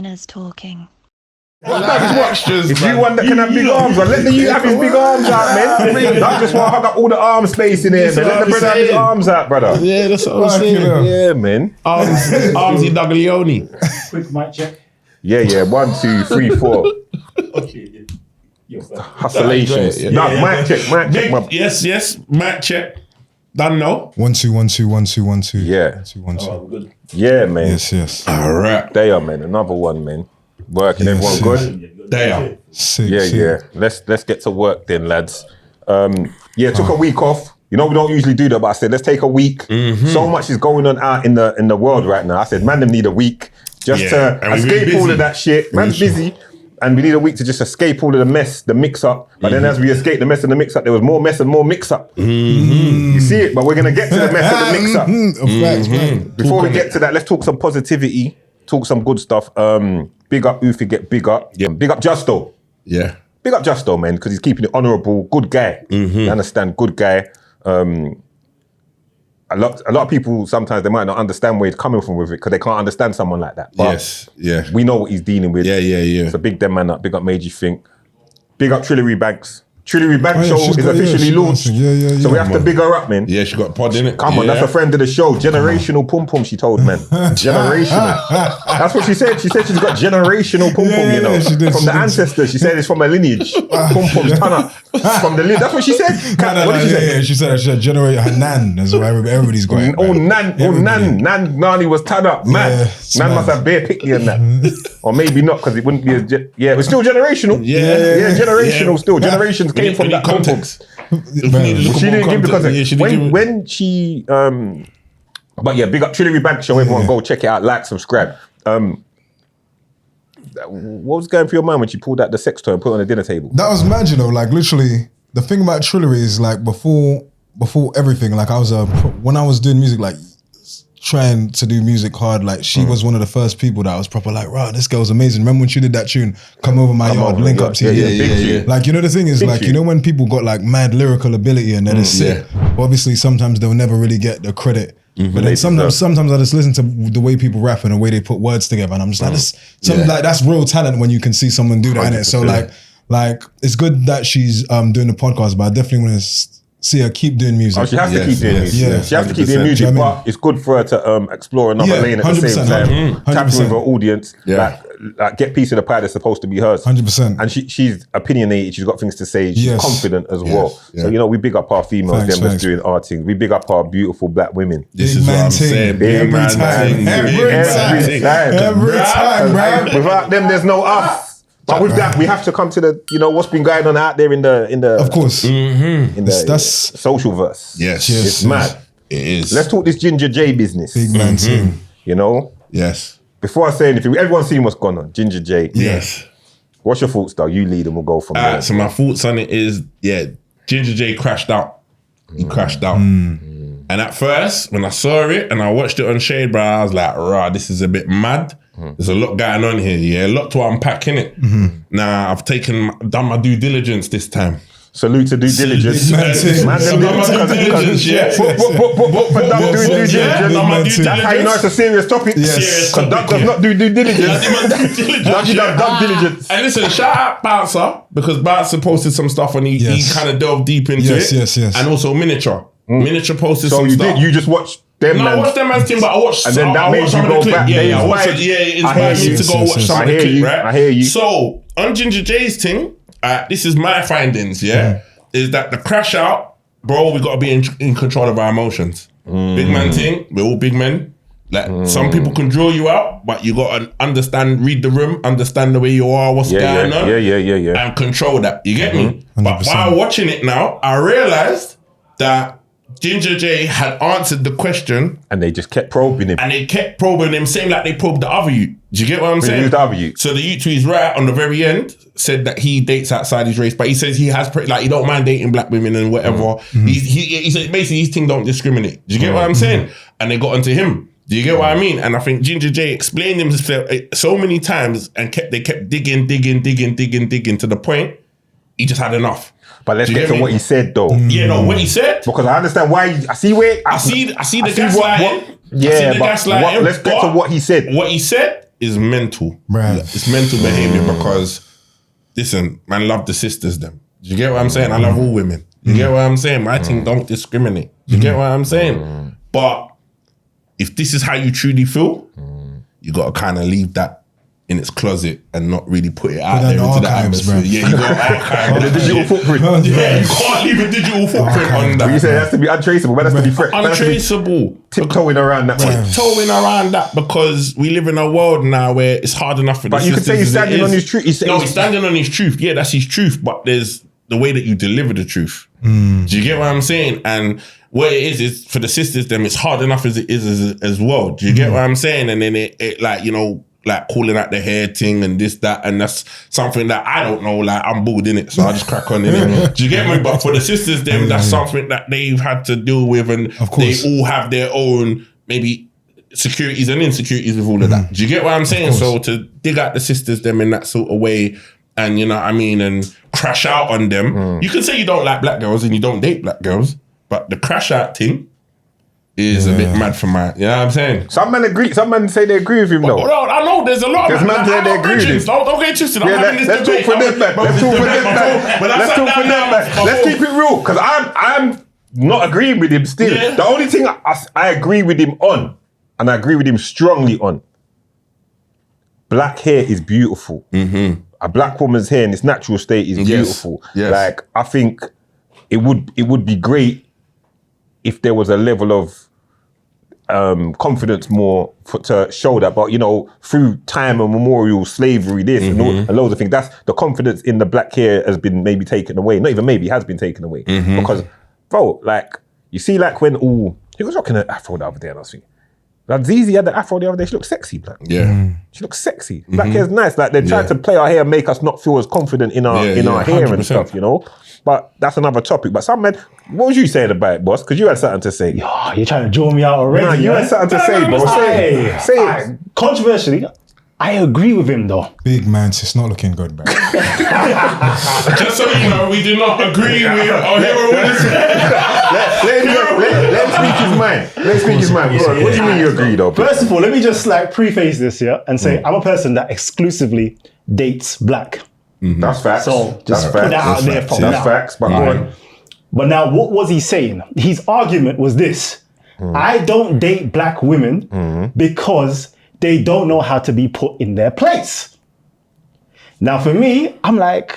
winners talking. If you want that can have big arms, man, let the youth have his big arms out, man. Not just want to hug up all the arm space in here, man. Let the brother have his arms out, brother. Yeah, that's what I'm saying. Yeah, man. Armsy Doglioni. Quick mic check. Yeah. 1, 2, 3, 4. Okay. Hustlations. No, mic check. Yes, mic check. Done now. 1 2 1 2 1 2 1 2. Yeah. 1 2 1 2. Oh, good. Yeah, man. Yes. All right. They are, man. Another one, man. Working, everyone good? They are. Sick. Yeah. Let's get to work then, lads. Took a week off. You know, we don't usually do that, but I said, let's take a week. So much is going on out in the world right now. I said, man, them need a week just to escape all of that shit. Man's busy. And we need a week to just escape all of the mess, the mix-up. But then as we escaped the mess and the mix-up, there was more mess and more mix-up. You see it? But we're going to get to the mess and the mix-up. Before we get to that, let's talk some positivity, talk some good stuff. Big up Ufi, get big up. Yeah. Big up Justo. Yeah. Big up Justo, man, because he's keeping it honourable. Good guy. You understand? Good guy. A lot of people, sometimes they might not understand where he's coming from with it because they can't understand someone like that. But we know what he's dealing with. Yeah. So big them man up. Big up Made You Think. Big up Trillery Banks. Trillery Banks show is officially launched. So we have to big her up, man. Yeah, she got a pod in it. Come on, that's a friend of the show. Generational pum pum, she told, man. Generational. That's what she said. She said she's got generational pum pum, you know. From the ancestors. She said it's from her lineage. Pum pum's ton up. From the lineage. That's what she said. What did she say? She said generate her nan. That's why everybody's going. Nan Nani was ton up. Man must have bare picky in that. Or maybe not, because it wouldn't be as it was still generational. Yeah, generational still. Generations came from that context. She didn't give because when she but yeah, big up Trillery Bank show, everyone go check it out, like, subscribe. What was going through your mind when she pulled out the sex toy and put it on the dinner table? That was mad, you know, like literally the thing about Trillery is like before everything, like I was when I was doing music, like trying to do music hard, like she was one of the first people that was proper like, wow, this girl's amazing. Remember when she did that tune, Come Over My Yard, link up to you. Yeah. Like, you know, the thing is, like, you know, when people got like mad lyrical ability and they're just sick, but obviously sometimes they'll never really get the credit. But then sometimes I just listen to the way people rap and the way they put words together, and I'm just like, like that's real talent when you can see someone do that, innit? So like it's good that she's doing the podcast, but I definitely want to see her keep doing music. Oh, she has to keep doing music. Yeah. She has to keep doing music, you know but it's good for her to explore another lane at the same time. Tap with her audience, like get piece of the pie that's supposed to be hers. 100%. And she's opinionated, she's got things to say, she's confident as well. So, you know, we big up our females, them that's doing our thing. We big up our beautiful black women. This is what I'm saying. Big man thing. Every time, bro. Without them, there's no us. But with that, we have to come to the, you know, what's been going on out there in the of course, in the social verse. Yes, it's mad. It is. Let's talk this Ginger J business. Big man team. You know. Yes. Before I say anything, everyone's seen what's gone on. Ginger J. Yes. What's your thoughts, though? You lead and we'll go from there. So my thoughts on it is, Ginger J crashed out. He crashed out. And at first, when I saw it and I watched it on Shade, bro, I was like, rah, this is a bit mad. There's a lot going on here, a lot to unpack, innit? Now, I've done my due diligence this time. Salute to due diligence. That's how you know it's a serious topic. Because Doug does not do due diligence. Doug does diligence. And listen, shout out Bouncer, because Bouncer posted some stuff and he kind of delved deep into it. Yes. And also Miniature. Miniature posted some stuff. So you just watched them, I watched them man's team, but I watched and then that made you go back. It inspired me to go watch some of the clip, right? I hear you. So on Ginger J's thing, this is my findings, is that the crash out, bro, we got to be in control of our emotions. Big man thing, we're all big men. Like some people can draw you out, but you got to understand, read the room, understand the way you are, what's going on. Yeah. And control that. You get me? 100%. But while watching it now, I realized that Ginger J had answered the question. And they just kept probing him. And they kept probing him, same like they probed the other youth. Do you get what I'm saying? Who's the other youth? So the youth who is right on the very end said that he dates outside his race, but he says he has, he don't mind dating black women and whatever. He said basically his thing don't discriminate. Do you get what I'm saying? And they got onto him. Do you get what I mean? And I think Ginger J explained himself so many times and they kept digging to the point he just had enough. But let's get to what he said, though. Yeah, no, what he said. Because I understand why. I see the gaslighting. Let's get to what he said. What he said is mental. Bruh. It's mental behavior because, listen, man, love the sisters them. Do you get what I'm saying? I love all women. You get what I'm saying? My thing don't discriminate. Do you get what I'm saying? But if this is how you truly feel, you got to kind of leave that in its closet and not really put it out there into the atmosphere. Bro. Yeah, you got to archive The digital footprint. Yeah, you can't leave a digital footprint on that. You say it has to be untraceable, but it has to be fresh. Untraceable. Tiptoeing around that way. Tiptoeing around that because we live in a world now where it's hard enough for the But you could say he's standing on his truth. He's standing on his truth. Yeah, that's his truth. But there's the way that you deliver the truth. Do you get what I'm saying? And what it is for the sisters, them, it's hard enough as it is as well. Do you get what I'm saying? And then it like, you know, like calling out the hair thing and this, that, and that's something that I don't know, like I'm bored in it, so I just crack on in it. Do you get me? But for the sisters, them, that's something that they've had to deal with, and they all have their own maybe securities and insecurities with all of that. Do you get what I'm saying? So to dig out the sisters, them in that sort of way, and you know what I mean, and crash out on them. You can say you don't like black girls and you don't date black girls, but the crash out thing is a bit mad for my, you know what I'm saying? Some men agree, some men say they agree with him though. Well, I know there's a lot of man say they agree with him. Don't get twisted. I'm Yeah, having this let's debate. talk for them, man. Let's talk for them, man. Let's talk for them, man. Let's keep it real, because I'm not agreeing with him still. Yeah. The only thing I agree with him on, and I agree with him strongly on, black hair is beautiful. A black woman's hair in its natural state is beautiful. Yes. Like, I think it would be great if there was a level of confidence more to show that, but you know, through time and memorial, slavery, this and loads of things, that's the confidence in the black hair has been maybe taken away. Not even maybe, has been taken away. Because, bro, like, you see, like when he was rocking an afro the other day, and I was thinking, like Zizi had the afro the other day, she looked sexy, black. Yeah. She looks sexy. Black hair's nice. Like they're trying to play our hair and make us not feel as confident in our hair 100%. and stuff, you know? But that's another topic. But some men, what was you saying about it, boss? Because you had something to say. Oh, you're trying to draw me out already. Nah, you had something to say, bro. Say it. Say it. Controversially, I agree with him though. Big man, it's not looking good, bro. Just so you know, we do not agree with or hear what we're saying. Let him speak his mind. Let him speak his mind. Bro, what do you mean you agree though? First of all, let me just like preface this here and say I'm a person that exclusively dates black. That's facts. So just that's put that out facts. there from That's now. facts. But go on. But now, what was he saying? His argument was this: I don't date black women because they don't know how to be put in their place. Now, for me, I'm like,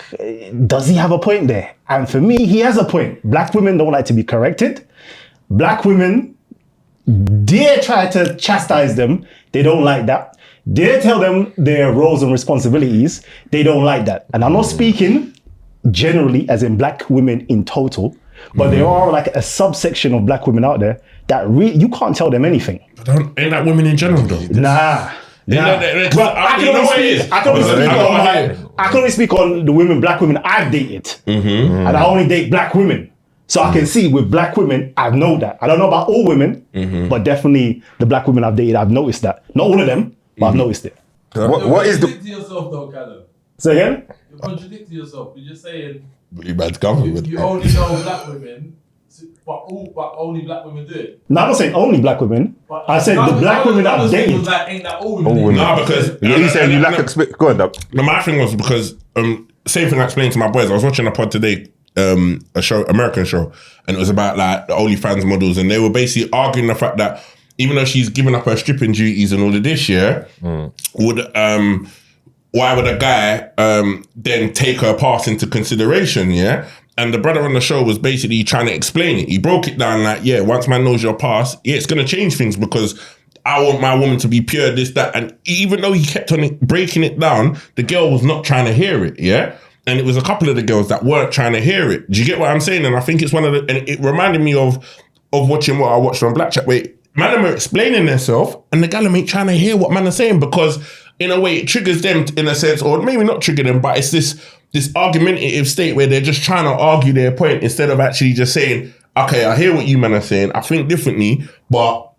does he have a point there? And for me, he has a point. Black women don't like to be corrected. Black women dare try to chastise them. They don't like that. Dare tell them their roles and responsibilities. They don't like that. And I'm not speaking generally as in black women in total, but there are like a subsection of black women out there that you can't tell them anything. Ain't that women in general though? Nah. Well, I can only speak on the women, black women I've dated. And I only date black women. So I can see with black women, I know that. I don't know about all women, but definitely the black women I've dated, I've noticed that. Not all of them, but I've noticed it. What is the... You're contradicting yourself though, Callum. Say again? You're contradicting yourself. You're just saying You bad government. you only know black women, but only black women do it. No, I'm not saying only black women. But I said the black women I've dated. Was like, ain't that all women? No, because You said you lack experience. Go on, Dub. No, my thing was because same thing I explained to my boys. I was watching a pod today, a show, American show, and it was about like the OnlyFans models, and they were basically arguing the fact that even though she's given up her stripping duties and all of this, why would a guy then take her past into consideration? Yeah. And the brother on the show was basically trying to explain it. He broke it down like, yeah, once man knows your past, yeah, it's going to change things because I want my woman to be pure, this, that. And even though he kept on breaking it down, the girl was not trying to hear it, yeah? And it was a couple of the girls that weren't trying to hear it. Do you get what I'm saying? And I think it's one of the, and it reminded me of watching what I watched on Black Chat, where man are explaining themselves and the gal ain't trying to hear what man are saying because in a way it triggers them in a sense, or maybe not trigger them, but it's this argumentative state where they're just trying to argue their point instead of actually just saying, okay, I hear what you man are saying, I think differently, but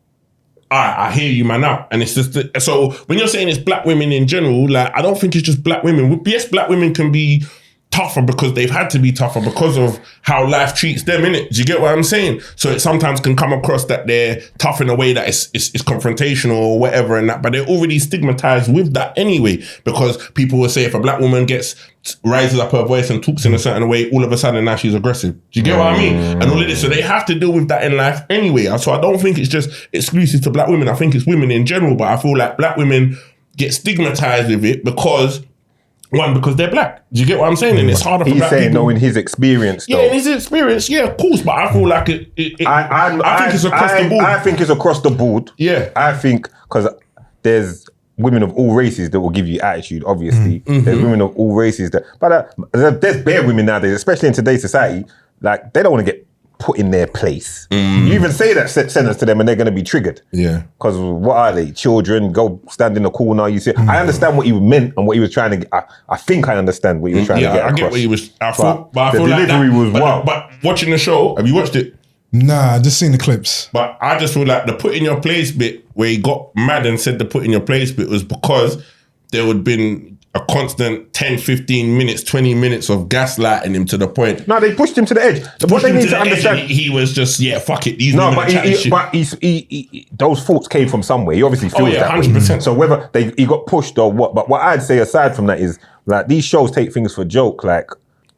I hear you man out. And it's just, so when you're saying it's black women in general, like I don't think it's just black women. Yes, black women can be tougher because they've had to be tougher because of how life treats them, innit? Do you get what I'm saying? So it sometimes can come across that they're tough in a way that is confrontational or whatever and that, but they're already stigmatized with that anyway, because people will say if a black woman rises up her voice and talks in a certain way, all of a sudden now she's aggressive. Do you get what I mean? And all of this, so they have to deal with that in life anyway. So I don't think it's just exclusive to black women. I think it's women in general, but I feel like black women get stigmatized with it because they're black. Do you get what I'm saying? And it's harder for black people. He's saying, no, in his experience, though. Yeah, in his experience, yeah, of course. But I feel like I think it's across the board. I think it's across the board. Yeah. I think, because there's women of all races that will give you attitude, obviously. There's women of all races but there's bare women nowadays, especially in today's society, like, they don't want to get put in their place. You even say that sentence to them and they're going to be triggered. Yeah. Because what are they? Children, go stand in the corner. You see, I understand what he meant and what he was trying to get. I think I understand what he was trying to get across. I get what he was. I feel the like delivery was wild. But watching the show, have you watched it? Nah, I just seen the clips. But I just feel like the put in your place bit where he got mad and said the put in your place bit was because there would been a constant 10, 15 minutes, 20 minutes of gaslighting him to the point. No, they pushed him to the edge. What they need to understand, he was just, fuck it. These no, but those thoughts came from somewhere. He obviously feels that 100%. way. So whether he got pushed or what, but what I'd say aside from that is, like, these shows take things for joke. Like,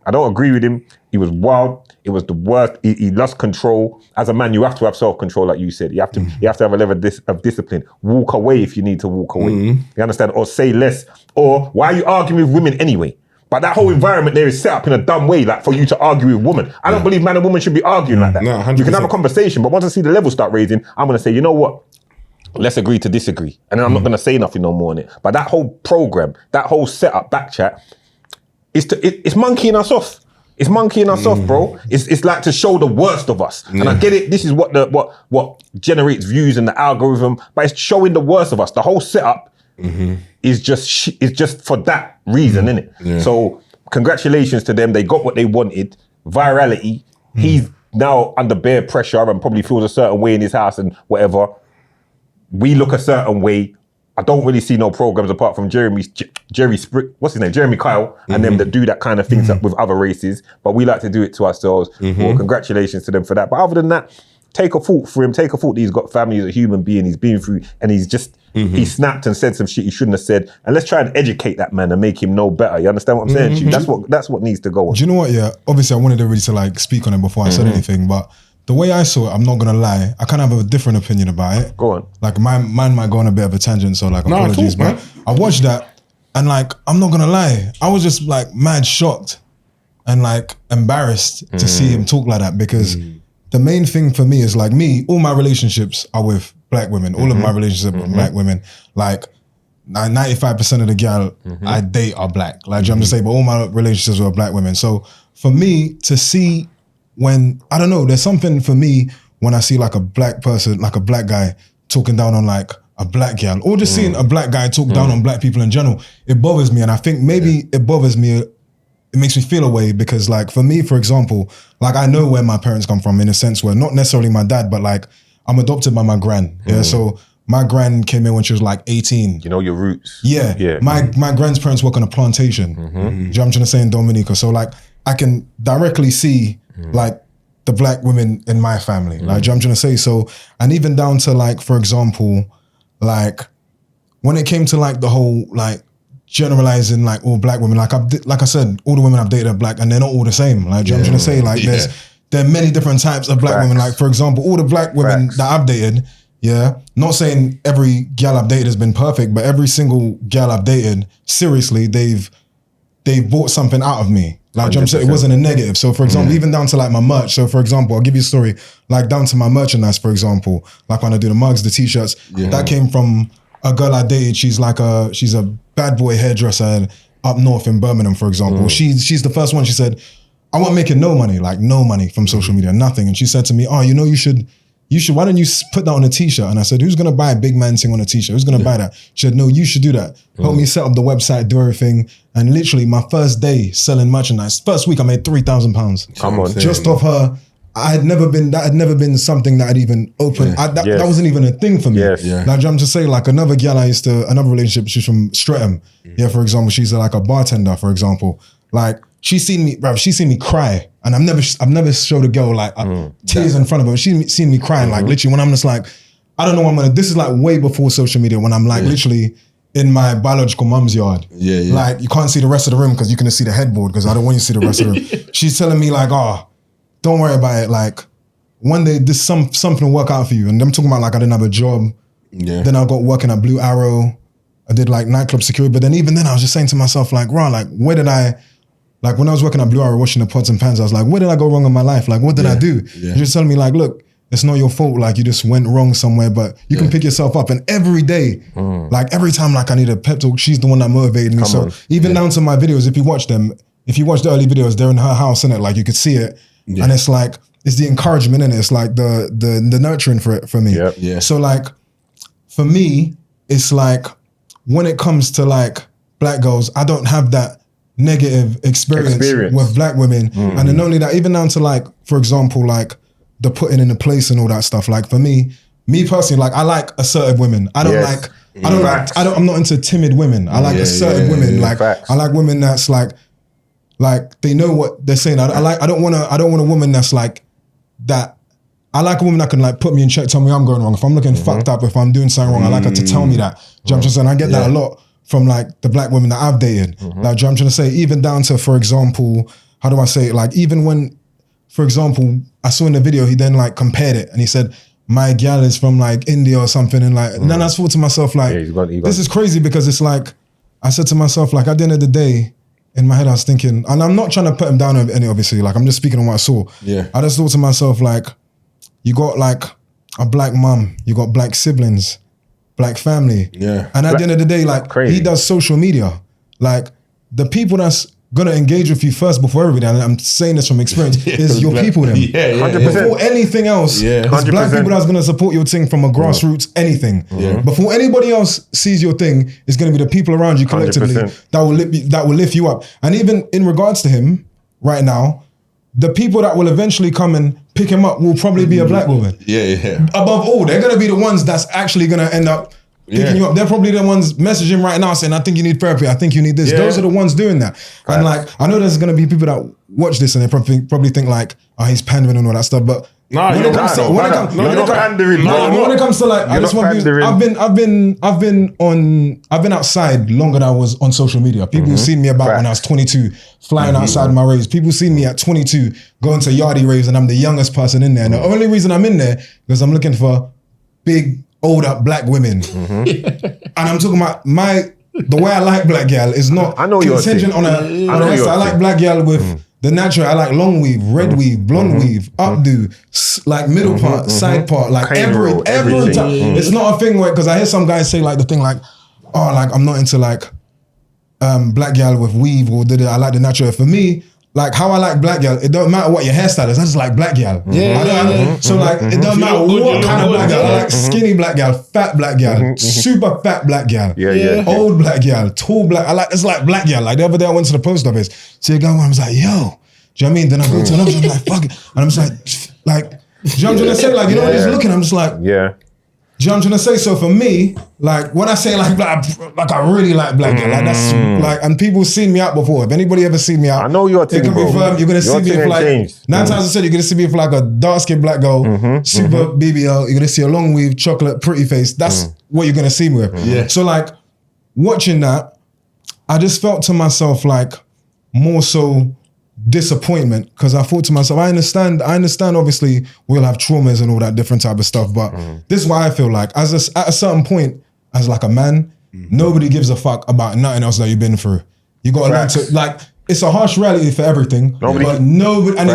I don't agree with him. He was wild. It was the worst. He lost control. As a man, you have to have self-control, like you said. You have to have a level of discipline. Walk away if you need to walk away. You understand? Or say less. Or why are you arguing with women anyway? But that whole environment there is set up in a dumb way, like, for you to argue with women. I don't believe man and woman should be arguing like that. No, 100%. You can have a conversation, but once I see the level start raising, I'm going to say, you know what? Let's agree to disagree. And then I'm not going to say nothing no more on it. But that whole program, that whole setup, back chat, it's monkeying us off. It's monkeying us off, bro. It's like to show the worst of us. And I get it. This is what generates views in the algorithm, but it's showing the worst of us. The whole setup is just for that reason, innit? Yeah. So congratulations to them. They got what they wanted. Virality. He's now under bare pressure and probably feels a certain way in his house and whatever. We look a certain way. I don't really see no programs apart from Jeremy Kyle and them that do that kind of things with other races. But we like to do it to ourselves. Well, congratulations to them for that. But other than that, take a thought for him. Take a thought that he's got family, he's a human being, he's been through, and he's just, he snapped and said some shit he shouldn't have said. And let's try and educate that man and make him know better. You understand what I'm saying? That's what needs to go on. Do you know what? Yeah, obviously I wanted to really like speak on it before I said anything, but the way I saw it, I'm not gonna lie, I kind of have a different opinion about it. Go on. Like mine might go on a bit of a tangent, so like apologies, but I watched that and like, I'm not gonna lie, I was just like mad shocked and like embarrassed to see him talk like that, because the main thing for me is like all my relationships are with black women. All of my relationships are with black women. Like 95% of the gal I date are black. Like, I'm just saying, but all my relationships are with black women. So for me to see, when, I don't know, there's something for me when I see like a black person, like a black guy talking down on like a black girl, or just seeing a black guy talk down on black people in general, it bothers me. And I think maybe it bothers me, it makes me feel a way, because like for me, for example, like I know where my parents come from in a sense where not necessarily my dad, but like I'm adopted by my gran. Yeah, so my gran came in when she was like 18. You know your roots. Yeah. My gran's parents work on a plantation. Do you know what I'm trying to say, in Dominica? So like I can directly see like the black women in my family. Like, do you know what I'm trying to say? So, and even down to like, for example, like when it came to like the whole like generalizing like all black women, like I said, all the women I've dated are black and they're not all the same. Like, do you know what I'm trying to say? Like there are many different types of black women. Like, for example, all the black women that I've dated, not saying every gal I've dated has been perfect, but every single gal I've dated, seriously, they've bought something out of me. Like, I'm saying, it wasn't a negative. So for example, even down to like my merch. So for example, I'll give you a story, like down to my merchandise, for example, like when I do the mugs, the t-shirts, that came from a girl I dated. She's a bad boy hairdresser up north in Birmingham, for example. She's the first one. She said, I wasn't making no money from social media, nothing. And she said to me, oh, you should, why don't you put that on a t-shirt? And I said, who's gonna buy a big man thing on a t-shirt? Who's gonna buy that? She said, no, you should do that. Help me set up the website, do everything. And literally my first day selling merchandise, first week I made £3,000. Come on. Just off her. That had never been something that I'd even opened. That wasn't even a thing for me. Like, I'm just saying, like another gal another relationship, she's from Streatham. For example, she's like a bartender, for example. Like, she's seen me cry, and I've never showed a girl like tears in front of her. She's seen me crying, like literally when I'm just like, I don't know what I'm gonna. This is like way before social media, when I'm like literally in my biological mum's yard. Yeah. Like you can't see the rest of the room because you can see the headboard because I don't want you to see the rest of the room. She's telling me like, don't worry about it. Like one day this something will work out for you. And I'm talking about like I didn't have a job. Yeah. Then I got working at Blue Arrow. I did like nightclub security. But then even then I was just saying to myself like, like where did I, like when I was working at Blue Arrow washing the pots and pans, I was like, where did I go wrong in my life? Like what did I do? Yeah. You're just telling me like, look, it's not your fault. Like you just went wrong somewhere, but you can pick yourself up. And every day, like every time like I need a pep talk, she's the one that motivated me. Even down to my videos, if you watch the early videos, they're in her house, innit? Like you could see it. Yeah. And it's like, it's the encouragement in it. It's like the nurturing for me. Yep. Yeah. So like, for me, it's like, when it comes to like black girls, I don't have that negative experience. With black women. And then only that, even down to like, for example, like, the putting in the place and all that stuff. Like for me personally, like I like assertive women. I'm not into timid women. I like assertive women. Like facts. I like women that's like they know what they're saying. I don't want a woman that's like that. I like a woman that can like put me in check, tell me I'm going wrong. If I'm looking fucked up, if I'm doing something wrong, I like her to tell me that. Do you know what I'm saying? I get that a lot from like the black women that I've dated. Like, do you know what I'm trying to say? Even down to, for example, how do I say it? Like even when, for example, I saw in the video, he then like compared it and he said, my gal is from like India or something. And like, and then I thought to myself, like, this is crazy because it's like, I said to myself, like at the end of the day, in my head, I was thinking, and I'm not trying to put him down any, obviously, like I'm just speaking on what I saw. Yeah. I just thought to myself, like, you got like a black mum, you got black siblings, black family. Yeah. And at the end of the day, like he does social media. Like the people that's gonna engage with you first before everything, and I'm saying this from experience, is your people then. 100%. Before anything else, it's black people that's gonna support your thing from a grassroots, anything. Before anybody else sees your thing, it's gonna be the people around you collectively 100%. that will lift you up. And even in regards to him, right now, the people that will eventually come and pick him up will probably be a black woman. Above all, they're gonna be the ones that's actually gonna end up picking you up. They're probably the ones messaging right now saying, I think you need therapy, I think you need this. Those are the ones doing that. And like, I know there's gonna be people that watch this and they probably think like, oh, he's pandering and all that stuff, but when it comes to like, I just want to, I've been outside longer than I was on social media. People who've seen me about when I was 22, flying outside my raves. People seen me at 22 going to yardie raves and I'm the youngest person in there. And the only reason I'm in there because I'm looking for big, older black women. And I'm talking about the way I like black gal is not contingent on a I like black gal with the natural. I like long weave, red weave, blonde weave, updo, like middle part, side part, like every time. It's not a thing where, because I hear some guys say like the thing like, oh, like I'm not into like black gal with weave or I like the natural. For me, like how I like black gal, it don't matter what your hairstyle is, I just like black gal. So like, it don't matter what kind of black gal. I like skinny black gal, fat black gal, super fat black gal, old black gal, tall black. It's like black gal. Like the other day I went to the post office, see a guy where I was like, yo, do you know what I mean? Then I go to another, I'm like, fuck it. And I'm just like, do you know what I'm trying to say? Like, you know what he's looking, I'm just like, do you know what I'm trying to say? So for me, like when I say like I really like black girl, like that's like, and people seen me out before. If anybody ever seen me out, I know your thing, bro. You're gonna see me for like 9 times I said you're gonna see me for like a dark skinned black girl, super BBL. You're gonna see a long weave, chocolate, pretty face. That's what you're gonna see me with. So like watching that, I just felt to myself like more so disappointment, because I thought to myself, I understand obviously we'll have traumas and all that different type of stuff, but this is why I feel like at a certain point as like a man, nobody gives a fuck about nothing else that you've been through. You got to learn to, like, it's a harsh reality for everything, but nobody, and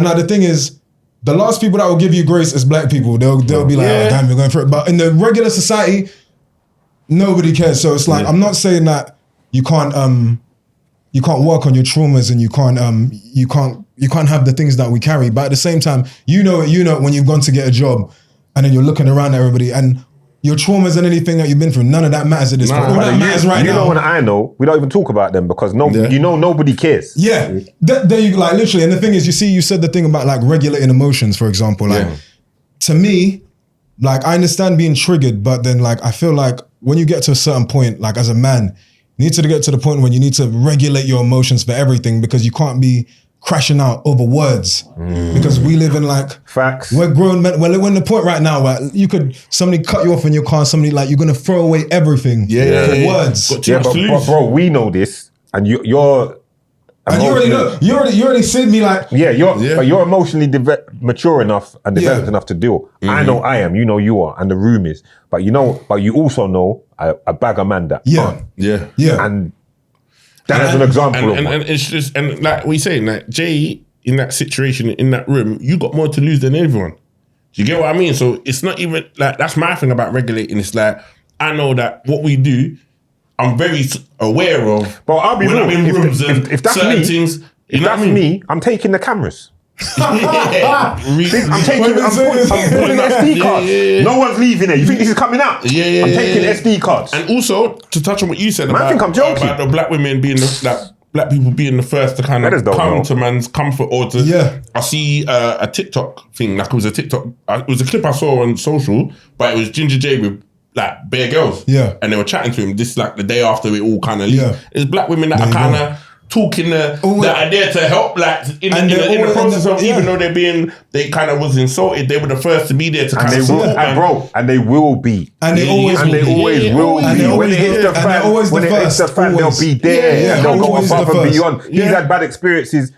now the thing is, the last people that will give you grace is black people. They'll be like, oh damn, you're going through it. But in the regular society, nobody cares. So it's like, I'm not saying that you can't work on your traumas and you can't have the things that we carry. But at the same time, you know when you've gone to get a job and then you're looking around at everybody and your traumas and anything that you've been through, none of that matters at this point. All that matters right now. You know what I know? We don't even talk about them because nobody cares. Yeah. There you like literally. And the thing is, you said the thing about like regulating emotions, for example. Like to me, like I understand being triggered, but then like I feel like when you get to a certain point, like as a man, You need to get to the point when you need to regulate your emotions for everything because you can't be crashing out over words because we live in like facts. We're grown men. We're in the point right now where somebody cut you off in your car, somebody like you're gonna throw away everything for words. But bro, we know this, and you're. And you already know. You already said me like. But you're emotionally mature enough and developed enough to deal. I know I am. You know you are, and the room is. But you also know a bag of man that aren't. Yeah. And that is an example and it's just, and like we saying, like Jay in that situation in that room, you got more to lose than everyone. Do you get what I mean? So it's not even like that's my thing about regulating. It's like I know that what we do, I'm very aware of. But I'll be real. I'm in rooms If that's certain me, things, if that's me, I'm taking the cameras. I'm pulling SD cards. No one's leaving it. You think this is coming out? I'm taking SD cards. And also to touch on what you said I think I'm joking. about the black women being black people being the first to kind of come to man's comfort or to. I see a TikTok thing. Like it was a TikTok. It was a clip I saw on social, but it was Ginger J with like bare girls. And they were chatting to him. This like the day after it all kind of leaked. It's black women that are kind of talking that are there to help, like in the process of even though they kind of was insulted, they were the first to be there to kind of support them. And they will be. And they always will be. When it hits the fan, they'll be there. And they'll go above and beyond. He's had bad experiences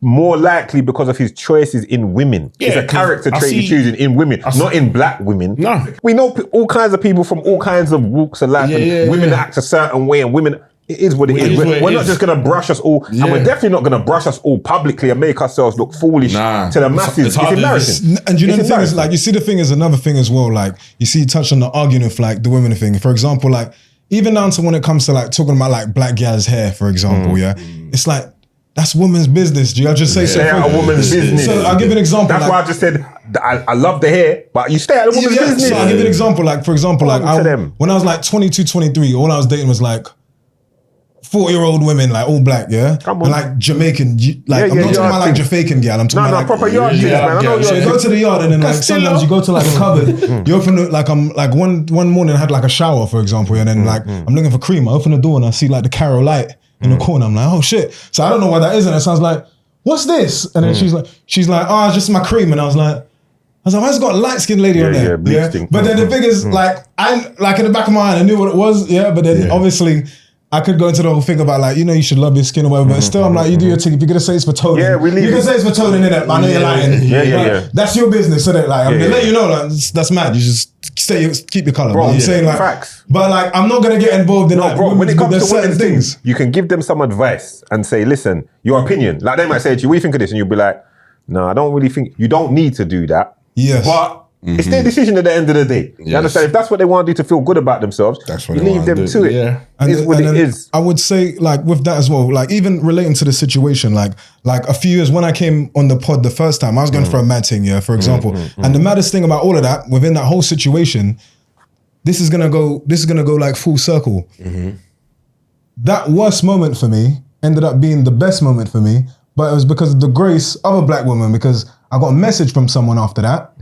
more likely because of his choices in women. It's a character trait he's choosing in women, not in black women. No. We know all kinds of people from all kinds of walks of life and women that act a certain way and women... It is what it is. We're not just going to brush us all, and we're definitely not going to brush us all publicly and make ourselves look foolish to the masses. It's embarrassing. And you know the thing is, like, you see the thing is another thing as well. Like, you see, you touch on the arguing with like the women thing. For example, like even down to when it comes to like talking about like black girls' hair, for example, it's like that's woman's business. Do you just say so? A woman's business. So I'll give an example. That's why I just said I love the hair, but you stay at a woman's business. So I'll give you an example. Like for example, like when I was like 22, 23, all I was dating was like 40-year-old women, like all black, Come on. and like Jamaican, like I'm not talking about like Jamaican girl. I'm talking about like proper yard things, man. I know so you go to the yard and then like sometimes you go to like a cupboard. You open it like I'm like one morning I had like a shower, for example, and then like I'm looking for cream. I open the door and I see like the Carol light in the corner. I'm like, oh shit. So I don't know what that is, and it sounds like, what's this? And then she's like, oh, it's just my cream, and I was like, why has it got a light-skinned lady on there? But then the thing is, like I like in the back of my mind, I knew what it was, but then obviously. I could go into the whole thing about like, you know, you should love your skin or whatever, but still I'm like, you do your thing. If you're gonna say it's for toning, you can say it's for toning, innit? I know you're lying. That's your business, innit? Like, I'm gonna let you know, like, that's mad. You just keep your colour. But I'm saying like, facts. But like, I'm not gonna get involved in like, when it comes to certain things. You can give them some advice and say, listen, your opinion. Like they might say to you, what do you think of this? And you'll be like, no, I don't really think, you don't need to do that. Yes. But it's their decision at the end of the day. You understand? If that's what they want to do to feel good about themselves, you leave them to it. It is what it is. I would say, like, with that as well, like, even relating to the situation, like a few years when I came on the pod the first time, I was going for a mad thing, for example. And the maddest thing about all of that, within that whole situation, this is gonna go like full circle. That worst moment for me ended up being the best moment for me, but it was because of the grace of a black woman, because I got a message from someone after that.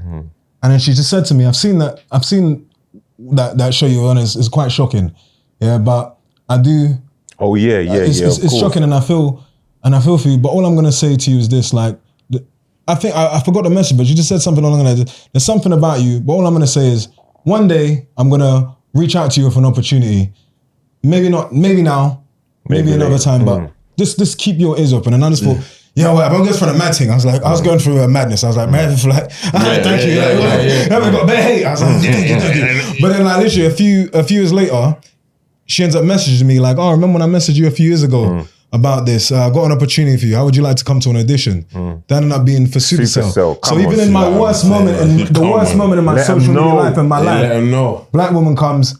And then she just said to me, I've seen that show you on is quite shocking. But I do. Oh yeah. It's shocking, and I feel for you. But all I'm gonna say to you is this: like, I think I forgot the message, but you just said something along the lines. There's something about you. But all I'm gonna say is, one day I'm gonna reach out to you with an opportunity. Maybe not. Maybe now. Maybe another time. But just keep your ears open. And I just thought. Yeah, well, I'm going for the mad thing. I was going through a madness. I was like, man, like, thank you. I got bare hate. I was like, thank you. But then, like, literally, a few years later, she ends up messaging me like, oh, remember when I messaged you a few years ago about this? I got an opportunity for you. How would you like to come to an audition? That ended up being for Supacell. So even in my worst moment, in my social media life and my life, black woman comes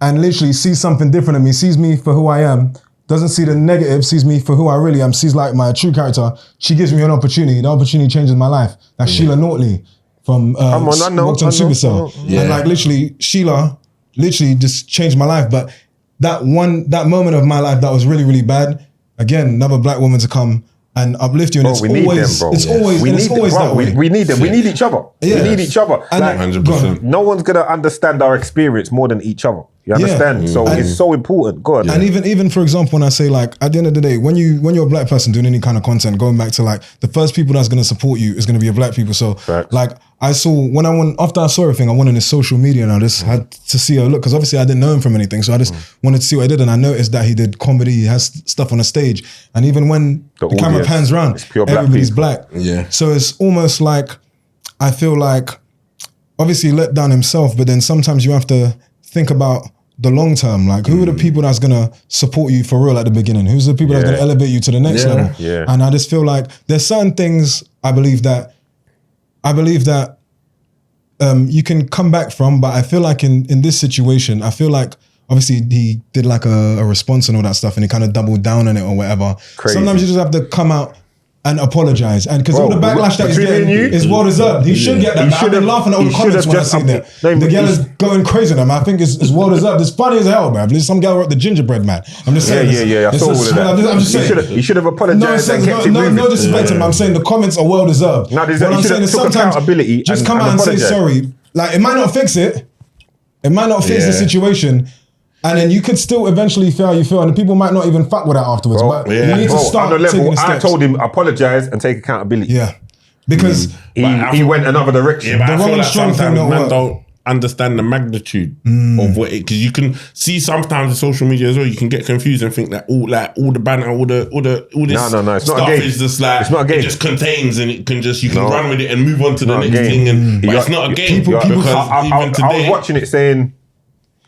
and literally sees something different in me, sees me for who I am. Doesn't see the negative, sees me for who I really am, sees like my true character. She gives me an opportunity. The opportunity changes my life. Like Sheila Nortley from worked on Supacell. And like literally, Sheila literally just changed my life. But that moment of my life that was really, really bad, again, another black woman to come and uplift you. And we need them, bro. It's always that way. We need them. We need each other. We need each other. And like, 100%. No one's going to understand our experience more than each other. You understand? So it's so important. God. And even for example, when I say like at the end of the day, when you're a black person doing any kind of content, going back to like the first people that's gonna support you is gonna be a black people. So like I saw after I saw everything, I went on his social media and I just had to see a look, because obviously I didn't know him from anything. So I just wanted to see what he did, and I noticed that he did comedy, he has stuff on the stage, and even when the camera pans around, everybody's black. Yeah. So it's almost like I feel like obviously he let down himself, but then sometimes you have to think about the long term, like who are the people that's gonna support you for real at the beginning? Who's the people that's gonna elevate you to the next level? Yeah. And I just feel like there's certain things I believe that you can come back from, but I feel like in this situation, I feel like obviously he did like a response and all that stuff, and he kind of doubled down on it or whatever. Crazy. Sometimes you just have to come out and apologize, and because all the backlash that he's between getting you, is well deserved. He should get that. I've been laughing at all the comments when I see that. The girl is going crazy on him. I think it's well deserved. It's funny as hell, man. There's some girl wrote the gingerbread man. I'm just saying. Yeah. I saw all of that. I'm just saying. He should have apologized and kept it moving. No disrespect to him. I'm saying the comments are well deserved. No, what I'm saying is sometimes just come out and say sorry. Like it might not fix it. It might not fix the situation. And then you could still eventually feel how you feel, and the people might not even fuck with that afterwards. But you need to start on the taking level. the steps. I told him apologize and take accountability. Yeah, because he went another direction. Yeah, but I feel rolling like strong thing sometimes don't man work. don't understand the magnitude of what it, because you can see sometimes in social media as well, you can get confused and think that all the banner, all this No, it's stuff not a game. is just like It's not a game. it just contains, and you can run with it and move on to the not a next game. thing. And but it's not a game people- because I even today, was watching it saying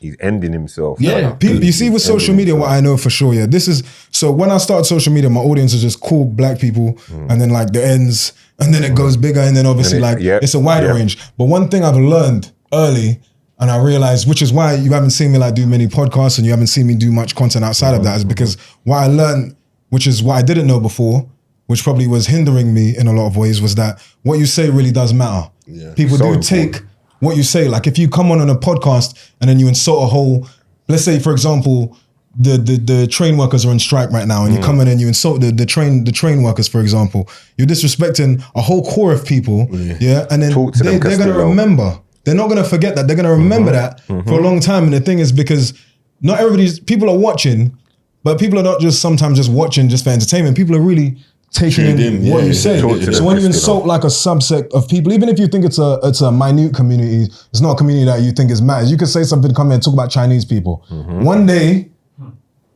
he's ending himself. Yeah. You see with social media, what I know for sure, this is, so when I started social media, my audience is just cool black people, and then like the ends, and then it goes bigger, and then obviously it's a wider range. But one thing I've learned early, and I realized, which is why you haven't seen me like do many podcasts and you haven't seen me do much content outside of that, is because what I learned, which is what I didn't know before, which probably was hindering me in a lot of ways, was that what you say really does matter. People do take what you say. Like if you come on a podcast and then you insult a whole, let's say for example, the train workers are on strike right now, and you come in and you insult the train workers, for example, you're disrespecting a whole core of people, and then they're going to remember. They're not going to forget that. They're going to remember that for a long time. And the thing is, because not people are watching, but people are not just sometimes just watching just for entertainment. People are really taking in what you say. So when you insult like a subset of people, even if you think it's a minute community, it's not a community that you think is matters. You could say something, come here and talk about Chinese people. One day,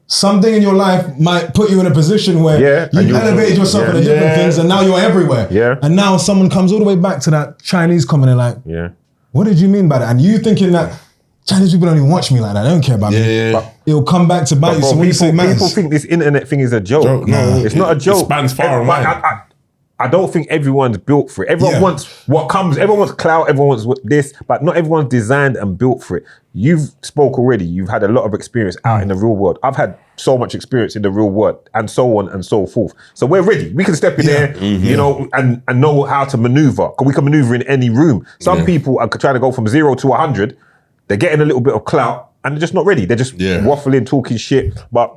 something in your life might put you in a position where you elevated yourself into different things, and now you're everywhere. And now someone comes all the way back to that Chinese comment and like, what did you mean by that? And you thinking that Chinese people don't even watch me like that. They don't care about me. But it'll come back to bite you. So when you say people think this internet thing is a joke. No, it's not a joke. It spans far and wide. I don't think everyone's built for it. Everyone wants what comes. Everyone wants clout. Everyone wants this, but not everyone's designed and built for it. You've spoke already. You've had a lot of experience out in the real world. I've had so much experience in the real world, and so on and so forth. So we're ready. We can step in there, you know, and know how to maneuver. Because we can maneuver in any room. Some people are trying to go from 0 to 100. They're getting a little bit of clout, and they're just not ready. They're just waffling, talking shit, but.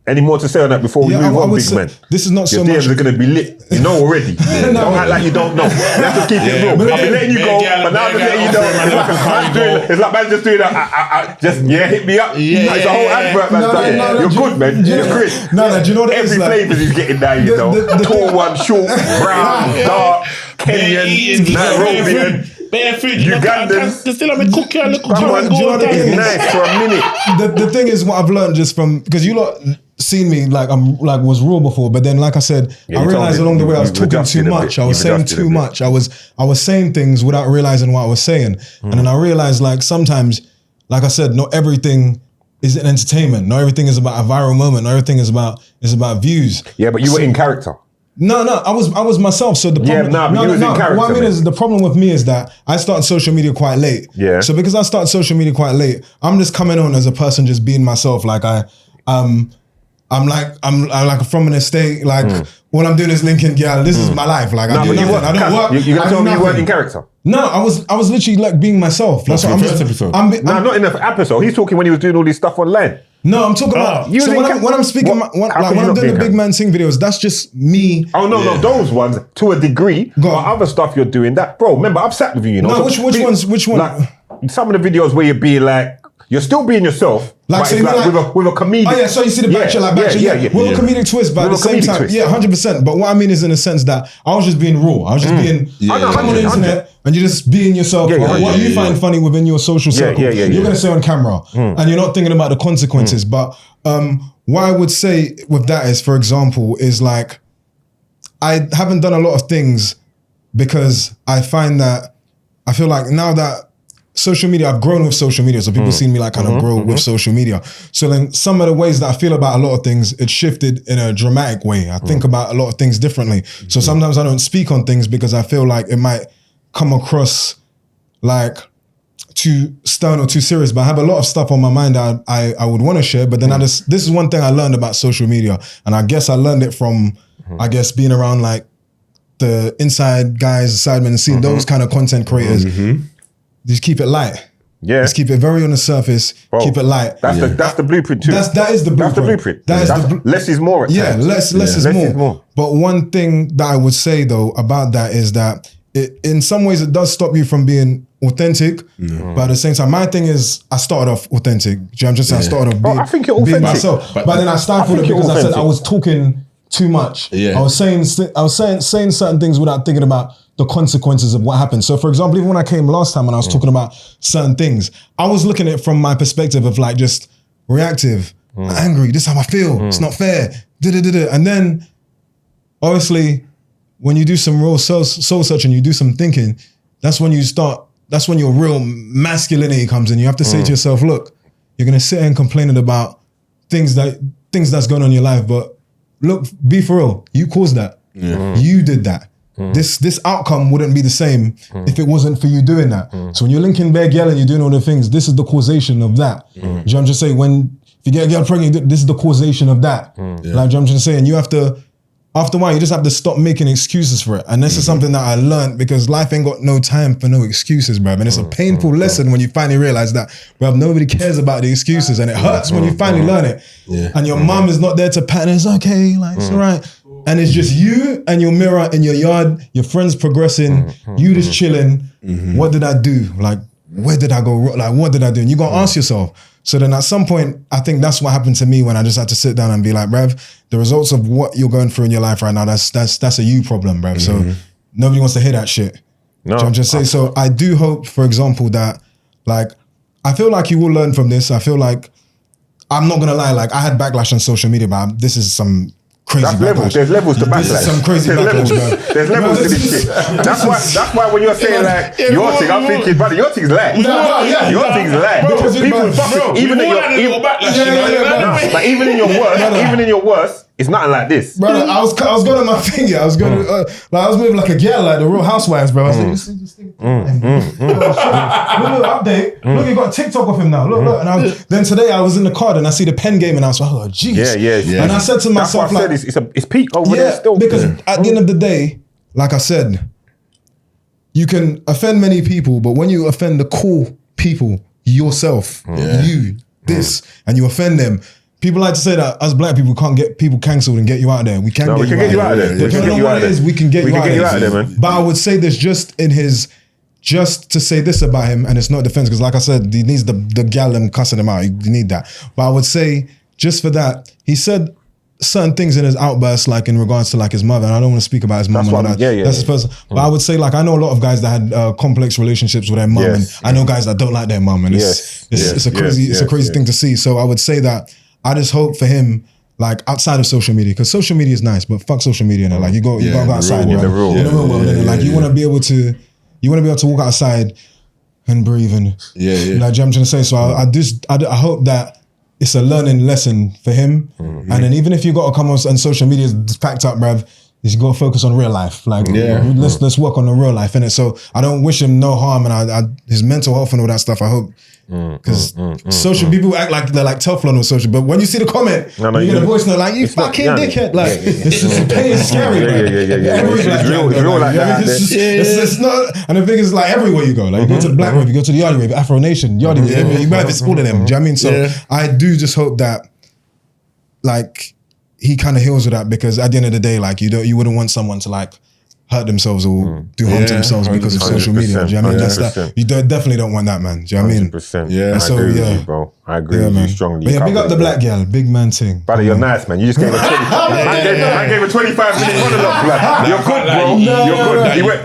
Any more to say on that before we move on, big man? This is not so much. Your DMs are going to be lit. You know already. Don't act like you don't know. Let's just keep it real. I've been letting you go, but now I'm just letting you know. It's like man just doing that. Hit me up. It's a whole advert, man. You're good, man. You're Chris. Do you know what it is? Every flavour he's getting now, you know. Tall one, short, brown, dark, Kenyan, Nairobian. Bare food, Ugandans. Still, I'm a cook here. Look, it's nice for a minute. The thing is, what I've learned just from, because you lot seen me like was raw before, but then like I said, I realized along the way I was talking too much. I was saying too much. I was saying things without realizing what I was saying, and then I realized like sometimes, like I said, not everything is an entertainment. Not everything is about a viral moment. Not everything is about views. Yeah, but you were in character. No, I was myself. So the problem, what I mean is the problem with me is that I started social media quite late. Yeah. So because I started social media quite late, I'm just coming on as a person, just being myself. Like I'm like from an estate. Like all I'm doing is linking. Yeah, this is my life. Like I do nothing. I don't work. You're gonna tell me you weren't in character? No, I was literally like being myself. That's what I'm first episode. Not in the episode. He's talking when he was doing all this stuff online. No, I'm talking about. So when I'm speaking, when I'm doing the big man sing videos, that's just me. Oh no, those ones to a degree. But other stuff you're doing, that bro. Remember, I've sat with you. You know. No, which ones? Which one? Like, some of the videos where you're being like, you're still being yourself. Like, but so it's you mean like with a comedic. Oh yeah, so you see the backshot, like backshot, with a comedic twist, but at the With a same comedic time, twist. yeah, 100%. But what I mean is in the sense that I was just being raw. I was just being I know, come on the 100. internet and you're just being yourself. What you find funny within your social circle, you're gonna say on camera, and you're not thinking about the consequences. But what I would say with that is, for example, is like I haven't done a lot of things because I find that I feel like now that social media, I've grown with social media, so people see me like kind of grow with social media. So then some of the ways that I feel about a lot of things, it shifted in a dramatic way. I think about a lot of things differently. So sometimes I don't speak on things because I feel like it might come across like too stern or too serious, but I have a lot of stuff on my mind that I would want to share. But then this is one thing I learned about social media, and I guess I learned it from, I guess, being around like the inside guys, sidemen, and seeing those kind of content creators. Just keep it light. Yeah. Just keep it very on the surface. Bro, keep it light. That's the blueprint too. That is the blueprint. That's the blueprint. That is Less is more. At times. less is more. But one thing that I would say though about that is that it, in some ways, it does stop you from being authentic. But at the same time, my thing is, I started off authentic. Do you know what I'm just saying? I started off I think you're being authentic. myself. But then I stifled it because I said I was talking too much. Yeah. I was saying certain things without thinking about the consequences of what happened. So for example, even when I came last time and I was talking about certain things, I was looking at it from my perspective of like just reactive, angry, this is how I feel, it's not fair, and then obviously when you do some real soul searching, you do some thinking, that's when your real masculinity comes in. You have to say to yourself, look, you're gonna sit here and complaining about things that's going on in your life, but look, be for real, you caused that. You did that. This outcome wouldn't be the same if it wasn't for you doing that. So when you're linking bare girl and you're doing all the things, this is the causation of that. Do you know what I'm just saying? If you get a girl pregnant, this is the causation of that. Like, do you know what I'm just saying? You have to, after a while, you just have to stop making excuses for it. And this is something that I learned because life ain't got no time for no excuses, bruv. And it's a painful lesson when you finally realize that, bruv, nobody cares about the excuses. And it hurts when you finally learn it. And your mum is not there to pat, and it's okay, like, it's all right. And it's just you and your mirror in your yard, your friends progressing, you just chilling. What did I do? Like, where did I go wrong? Like, what did I do? And you gotta ask yourself. So then at some point, I think that's what happened to me when I just had to sit down and be like, bruv, the results of what you're going through in your life right now, that's a you problem, bruv. So nobody wants to hear that shit. No. I'm just saying. So I do hope, for example, that like, I feel like you will learn from this. I feel like, I'm not gonna lie, like I had backlash on social media, but this is some crazy That's backlash. levels. There's levels to backlash. This is some crazy There's backlash, levels. bro. There's levels to this shit. That's why when you're saying like your thing, I'm thinking, brother, your thing's light. Your thing's light. People fuck it. Even in your but even in your worst, it's nothing like this. Brother, I was going on my finger. I was going I was moving like a girl, like the Real Housewives, bro. I was like, you see this thing? Look, update. Look, you got TikTok of him now. Look. And then today I was in the car and I see the pen game and I was like, oh, jeez. Yeah. And I said to myself, that's why I said it's peak over there still. Because at the end of the day, like I said, you can offend many people, but when you offend the core people, yourself, and you offend them, people like to say that us black people can't get people cancelled and get you out of there. We can get you out of there. Depending on what it is, we can get you out of there, man. But I would say this just to say this about him, and it's not defense, because like I said, he needs the gal and cussing him out. You need that. But I would say, just for that, he said certain things in his outbursts, like in regards to like his mother, and I don't want to speak about his mom and all that. That's his person. But I would say, like, I know a lot of guys that had complex relationships with their mom, and I know guys that don't like their mom, and it's a crazy thing to see. So I would say that I just hope for him, like outside of social media, because social media is nice, but fuck social media. And like you gotta go outside, in the real world. Like you want to be able to walk outside and breathe and like, you know what I'm trying to say. So I hope that it's a learning lesson for him. And then even if you got to come on and social media is packed up, bruv, you got to focus on real life. Like let's work on the real life, innit? So I don't wish him no harm, and his mental health and all that stuff, I hope. Because social people act like they're like Teflon on social, but when you see the comment, you get a voice note like, you fucking dickhead. Like, it's just pain, it's scary. It's real like that. It's not, and the thing is, like, everywhere you go, like, you go to the Black Wave, you go to the Yardy Wave, Afro Nation, Yardy Wave, you might have it's all of them. Do you know what I mean? So I do just hope that, like, he kind of heals with that, because at the end of the day, like, you wouldn't want someone to like hurt themselves or do harm to themselves because of social media. Do you know what I mean? That's that. You definitely don't want that, man. Do you know what I mean? 100%. Yeah. I agree with you, bro. I agree with you strongly. But yeah, big up the black girl, big man thing. Brother, you're nice, man. You just gave a 20. I gave a 25-minute monologue. Like, you're good, bro.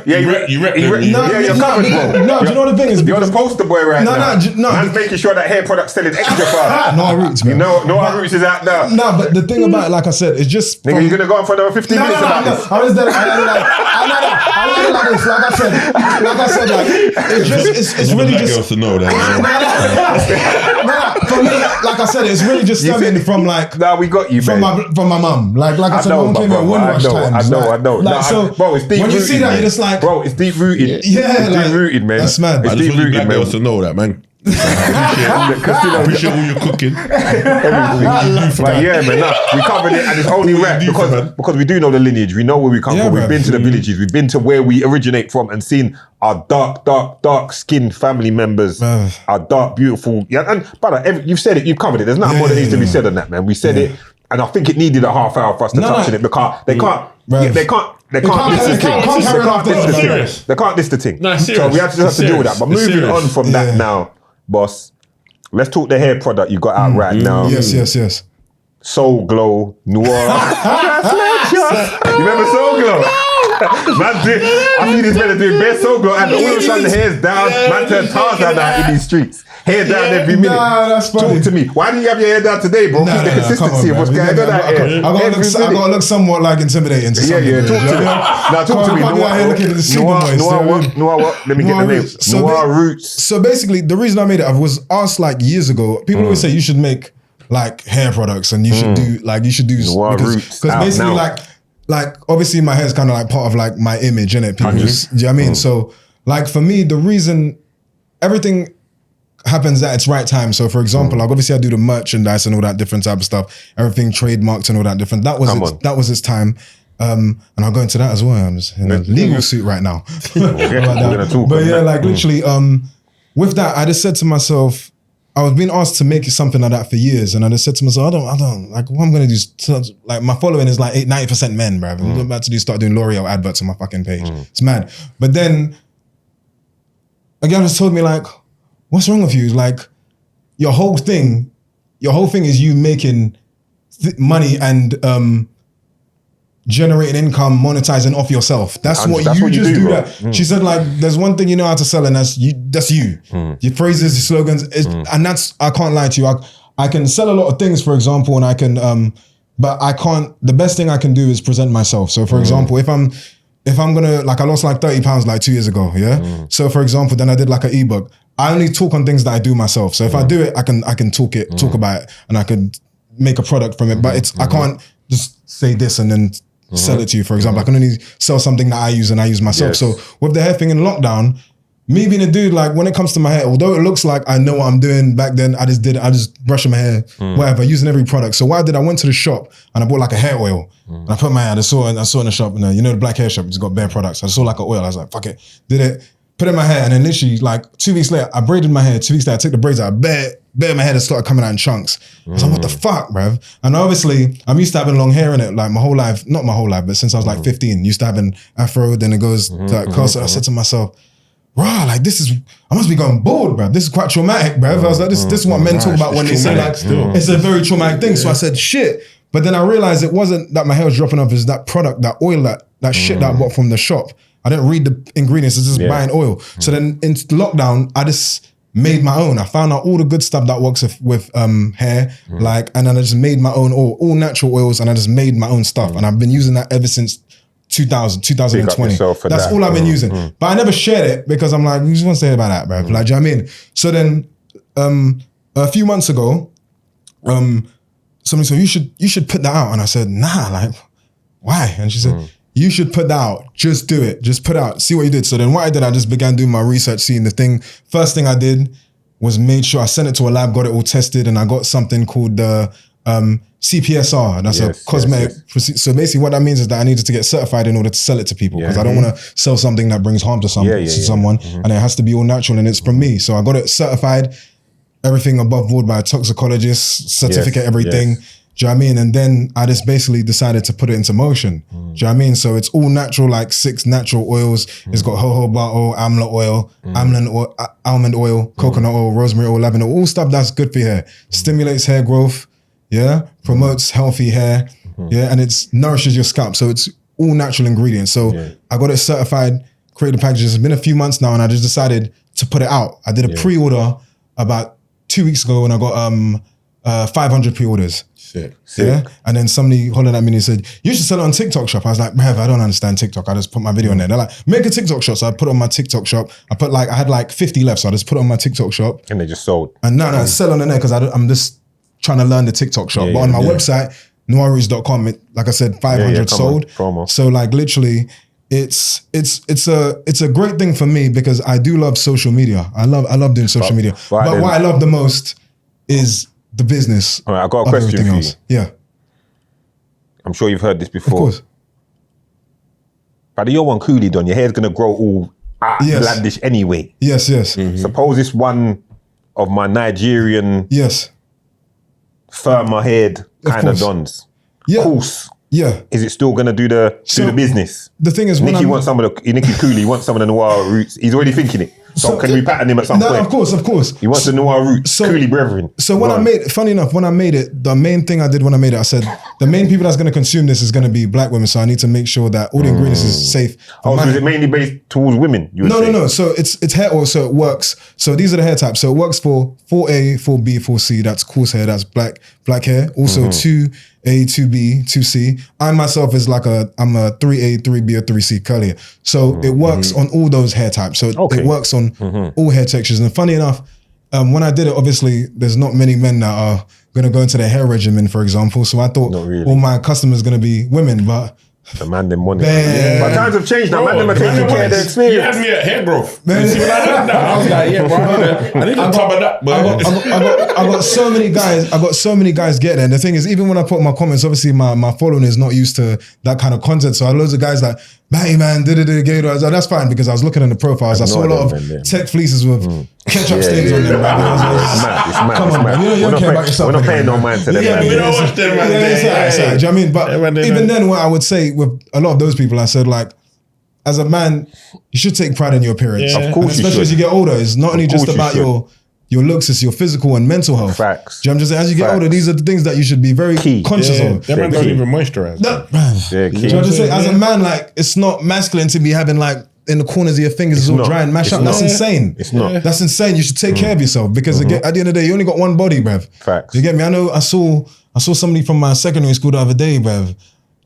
You're good. You're covered, bro. No, do you know what the thing is? You're the poster boy right now. No. Man's making sure that hair product's selling extra fast. No roots, man. No roots is out now. No, but the thing about it, like I said, it's just. Nigga, you're gonna go on for another 15 minutes about this. I was there. I like this. Like I said, like it's really just. Girls to know that. For me, like I said, it's really just stemming from like. Nah, we got you, from man. my mum. Like I said, my mum came at Windrush times. I know. Like, so bro, it's deep when you rooted, see that, man. you're just like, bro, it's deep rooted. Yeah, it's like, deep rooted, man. That's mad. It's I deep just want rooted, black man. girls to know that, man. Castillo, Appreciate all your cooking. But yeah, man, we covered it, and it's only right because we do know the lineage. We know where we come from. We've been to the villages. We've been to where we originate from and seen our dark skinned family members, our dark, beautiful. Yeah, and brother, you've said it. You've covered it. There's nothing more that needs to be said on that, man. We said it, and I think it needed a half hour for us to touch on it because they can't. They can't diss the thing. They can't diss the thing. No, so we have to deal with that. But moving on from that now, boss, let's talk the hair product you got out right now. Yes. Soul Glow Noir. You remember Soul Glow? I see this man doing bare Soul Glow and all of a sudden the hair's down. Man turned Tarzan out in these streets. Hair down every minute. Nah, that's funny. Talk to me. Why didn't you have your hair down today, bro? Keep the consistency of what's going on out here. I gotta look somewhat like intimidating to some degree. Talk to me. Now talk to me. Noir what? Let me get the name. Noir Roots. So basically, the reason I made it, I was asked like years ago, people always say you should make like hair products and you should do Noir Roots. Because basically like obviously my hair is kind of like part of like my image, innit? People, do you know what I mean? So like for me, the reason everything happens at its right time. So for example, like obviously I do the merchandise and all that different type of stuff, everything trademarked and all that different. That was its time. And I'll go into that as well. I'm just in a legal suit right now. But yeah, like literally, with that, I just said to myself, I was being asked to make something like that for years, and I just said to myself, I don't like what I'm gonna do. Like my following is like 90% men, bruv. I'm about to start doing L'Oreal adverts on my fucking page. It's mad. But then again, just told me like, what's wrong with you? Like your whole thing is you making money and generating income, monetizing off yourself. That's what you do. That. She said like, there's one thing you know how to sell, and that's you. Your phrases, your slogans, and that's, I can't lie to you. I can sell a lot of things, for example, and I can, but I can't. The best thing I can do is present myself. So for example, if I'm gonna, like I lost like 30 pounds like 2 years ago, yeah? So for example, then I did like an ebook. I only talk on things that I do myself. So if I do it, I can talk about it, and I could make a product from it. But I can't just say this and then sell it to you, for example. I can only sell something that I use and I use myself. So with the hair thing in lockdown, me being a dude, like when it comes to my hair, although it looks like I know what I'm doing, back then I just brushing my hair, whatever, using every product. So what I did, I went to the shop and I bought like a hair oil. And I put my hair, I saw in the shop, and you know the black hair shop, it's got bare products. I saw like an oil, I was like, fuck it. Did it, put it in my hair, and then literally like 2 weeks later, I braided my hair. 2 weeks later, I took the braids out, bare my hair that started coming out in chunks. I was like, what the fuck, bruv? And obviously, I'm used to having long hair in it, like my whole life, not my whole life, but since I was like 15, used to having afro, then it goes to like curl. So I said to myself, rah, like I must be going bald, bruv. This is quite traumatic, bruv. I was like, this is what men talk about when they say like, it's a very traumatic thing. So I said, shit. But then I realized it wasn't that my hair was dropping off, it's that product, that oil, that shit that I bought from the shop. I didn't read the ingredients, it's just buying oil. So then in lockdown, I just made my own. I found out all the good stuff that works with hair, like, and then I just made my own oil, all natural oils, and I just made my own stuff. And I've been using that ever since 2020. That's all I've been using. But I never shared it because I'm like, you just want to say about that, bro. Like, do you know what I mean? So then a few months ago, somebody said, you should put that out. And I said, nah, like, why? And she said, you should put that out. Just do it. Just put out. See what you did. So then what I did, I just began doing my research, seeing the thing. First thing I did was made sure I sent it to a lab, got it all tested, and I got something called the CPSR. That's a cosmetic. So basically what that means is that I needed to get certified in order to sell it to people, because I don't want to sell something that brings harm to someone, and it has to be all natural and it's from me. So I got it certified, everything above board by a toxicologist, certificate, everything. Do you know what I mean? And then I just basically decided to put it into motion. Do you know what I mean? So it's all natural, like 6 natural oils. It's got jojoba oil, amla oil, almond oil, coconut oil, rosemary oil, lavender, all stuff that's good for your hair. Stimulates hair growth, promotes healthy hair, and it nourishes your scalp. So it's all natural ingredients. So I got it certified, created packages. It's been a few months now and I just decided to put it out. I did a pre-order about 2 weeks ago and I got 500 pre-orders. Sick. Yeah, and then somebody hollered at me and he said, "You should sell it on TikTok shop." I was like, "Bruv, I don't understand TikTok." I just put my video on there. They're like, "Make a TikTok shop." So I put it on my TikTok shop. I had like 50 left, so I just put it on my TikTok shop. And they just sold. And no, sell on the net because I'm just trying to learn the TikTok shop. But on my website, noirroots.com, like I said, 500 sold. So like literally, it's a great thing for me because I do love social media. I love doing social media. But what I love the most is the business. All right, I got a question for you. Yeah. I'm sure you've heard this before. Of course. But you're one coolie done. Your hair's gonna grow all outlandish anyway. Yes. Suppose this one of my Nigerian firmer haired kind of dons. Yeah. Course. Yeah. Is it still gonna do the business? The thing is, Nicky wants some of the Nicky Cooley wants some of the noir roots. He's already thinking it. So can we pattern him at some point? Of course. He wants the noir roots. Cooley brethren. So when I made, funny enough, when I made it, the main thing I did when I made it, I said the main people that's going to consume this is going to be black women. So I need to make sure that all the ingredients is safe. So is it mainly based towards women? No. So it's hair oil, so it works. So these are the hair types. So it works for 4A, 4B, 4C. That's coarse hair. That's black hair. Also 2A, 2B, 2C. I myself is I'm a 3A, 3B, or 3C curly hair. So it works on all those hair types. So it works on all hair textures. And funny enough, when I did it, obviously there's not many men that are going to go into their hair regimen, for example. So I thought all my customers going to be women, but the man them money. But times have changed now. Man them are taking care of their experience. You had me at hair growth. You see what I heard now? I was like, yeah, bro, I need to top of that. I got so many guys. I got so many guys get there. And the thing is, even when I put my comments, obviously my following is not used to that kind of content. So I had loads of guys like, "Bang man, that's fine," because I was looking in the profiles. I saw a lot of tech fleeces with ketchup stains on them. It's mad. Come on, man. You don't care about yourself. We're not paying no mind to them. We don't watch them, man. Do you know what I mean? But even then, what I would say with a lot of those people, I said like, as a man, you should take pride in your appearance. Of course, especially as you get older. It's not only just about your looks, it's your physical and mental health. Facts. Do you know what I'm just saying? As you get older, these are the things that you should be very conscious of. That man don't even moisturize. Do you know what I'm just saying? As a man, like, it's not masculine to be having like in the corners of your fingers it's all dry and mash up. That's insane. It's not. That's insane. You should take care of yourself because at the end of the day, you only got one body, bruv. Facts. You get me? I saw somebody from my secondary school the other day, bruv.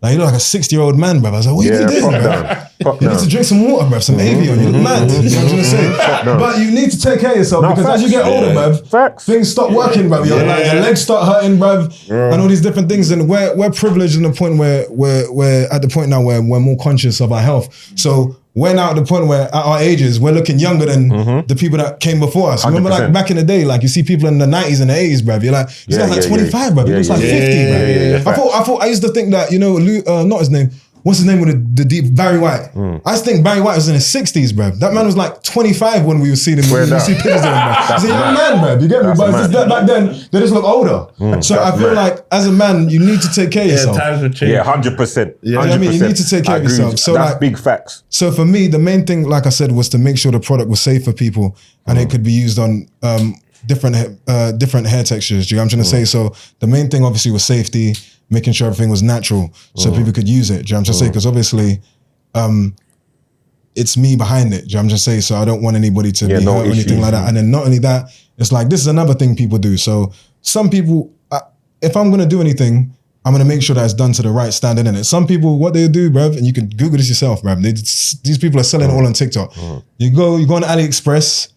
Like, you look like a 60-year-old man, bruv. I was like, what are you doing, bruv? You need to drink some water, bruv, some Avion. You look mad. You know what I'm trying to say? But you need to take care of yourself because as you get older, bruv, things stop working, bruv. Your legs start hurting, bruv, and all these different things. And we're privileged in the point where we're at the point now where we're more conscious of our health. So we're now at the point where at our ages, we're looking younger than the people that came before us. Remember, like back in the day, like you see people in the 90s and the 80s, bruv. You're like, this guy's like 25, bruv. He looks like 50, bruv. I used to think that, you know, not his name. What's his name with the deep Barry White? I just think Barry White was in his 60s, bruv. That man was like 25 when we were seeing him. We see pictures of him, bruv. He's a young man, bruv. You get me? But it's just that back then, they just look older. So I feel like as a man, you need to take care of yourself. Times have changed. Yeah, 100%. You know what I mean? You need to take care of yourself. So that's like, big facts. So for me, the main thing, like I said, was to make sure the product was safe for people and it could be used on different hair textures. Do you know what I'm trying to say? So the main thing obviously was safety, making sure everything was natural so people could use it. Do you know what I'm trying to say? Because obviously it's me behind it. Do you know what I'm trying to say? So I don't want anybody to be hurt or anything like that. And then not only that, it's like, this is another thing people do. So some people, if I'm going to do anything, I'm going to make sure that it's done to the right standard in it. Some people, what they do, bruv, and you can Google this yourself, bruv. These people are selling all on TikTok. You go on AliExpress,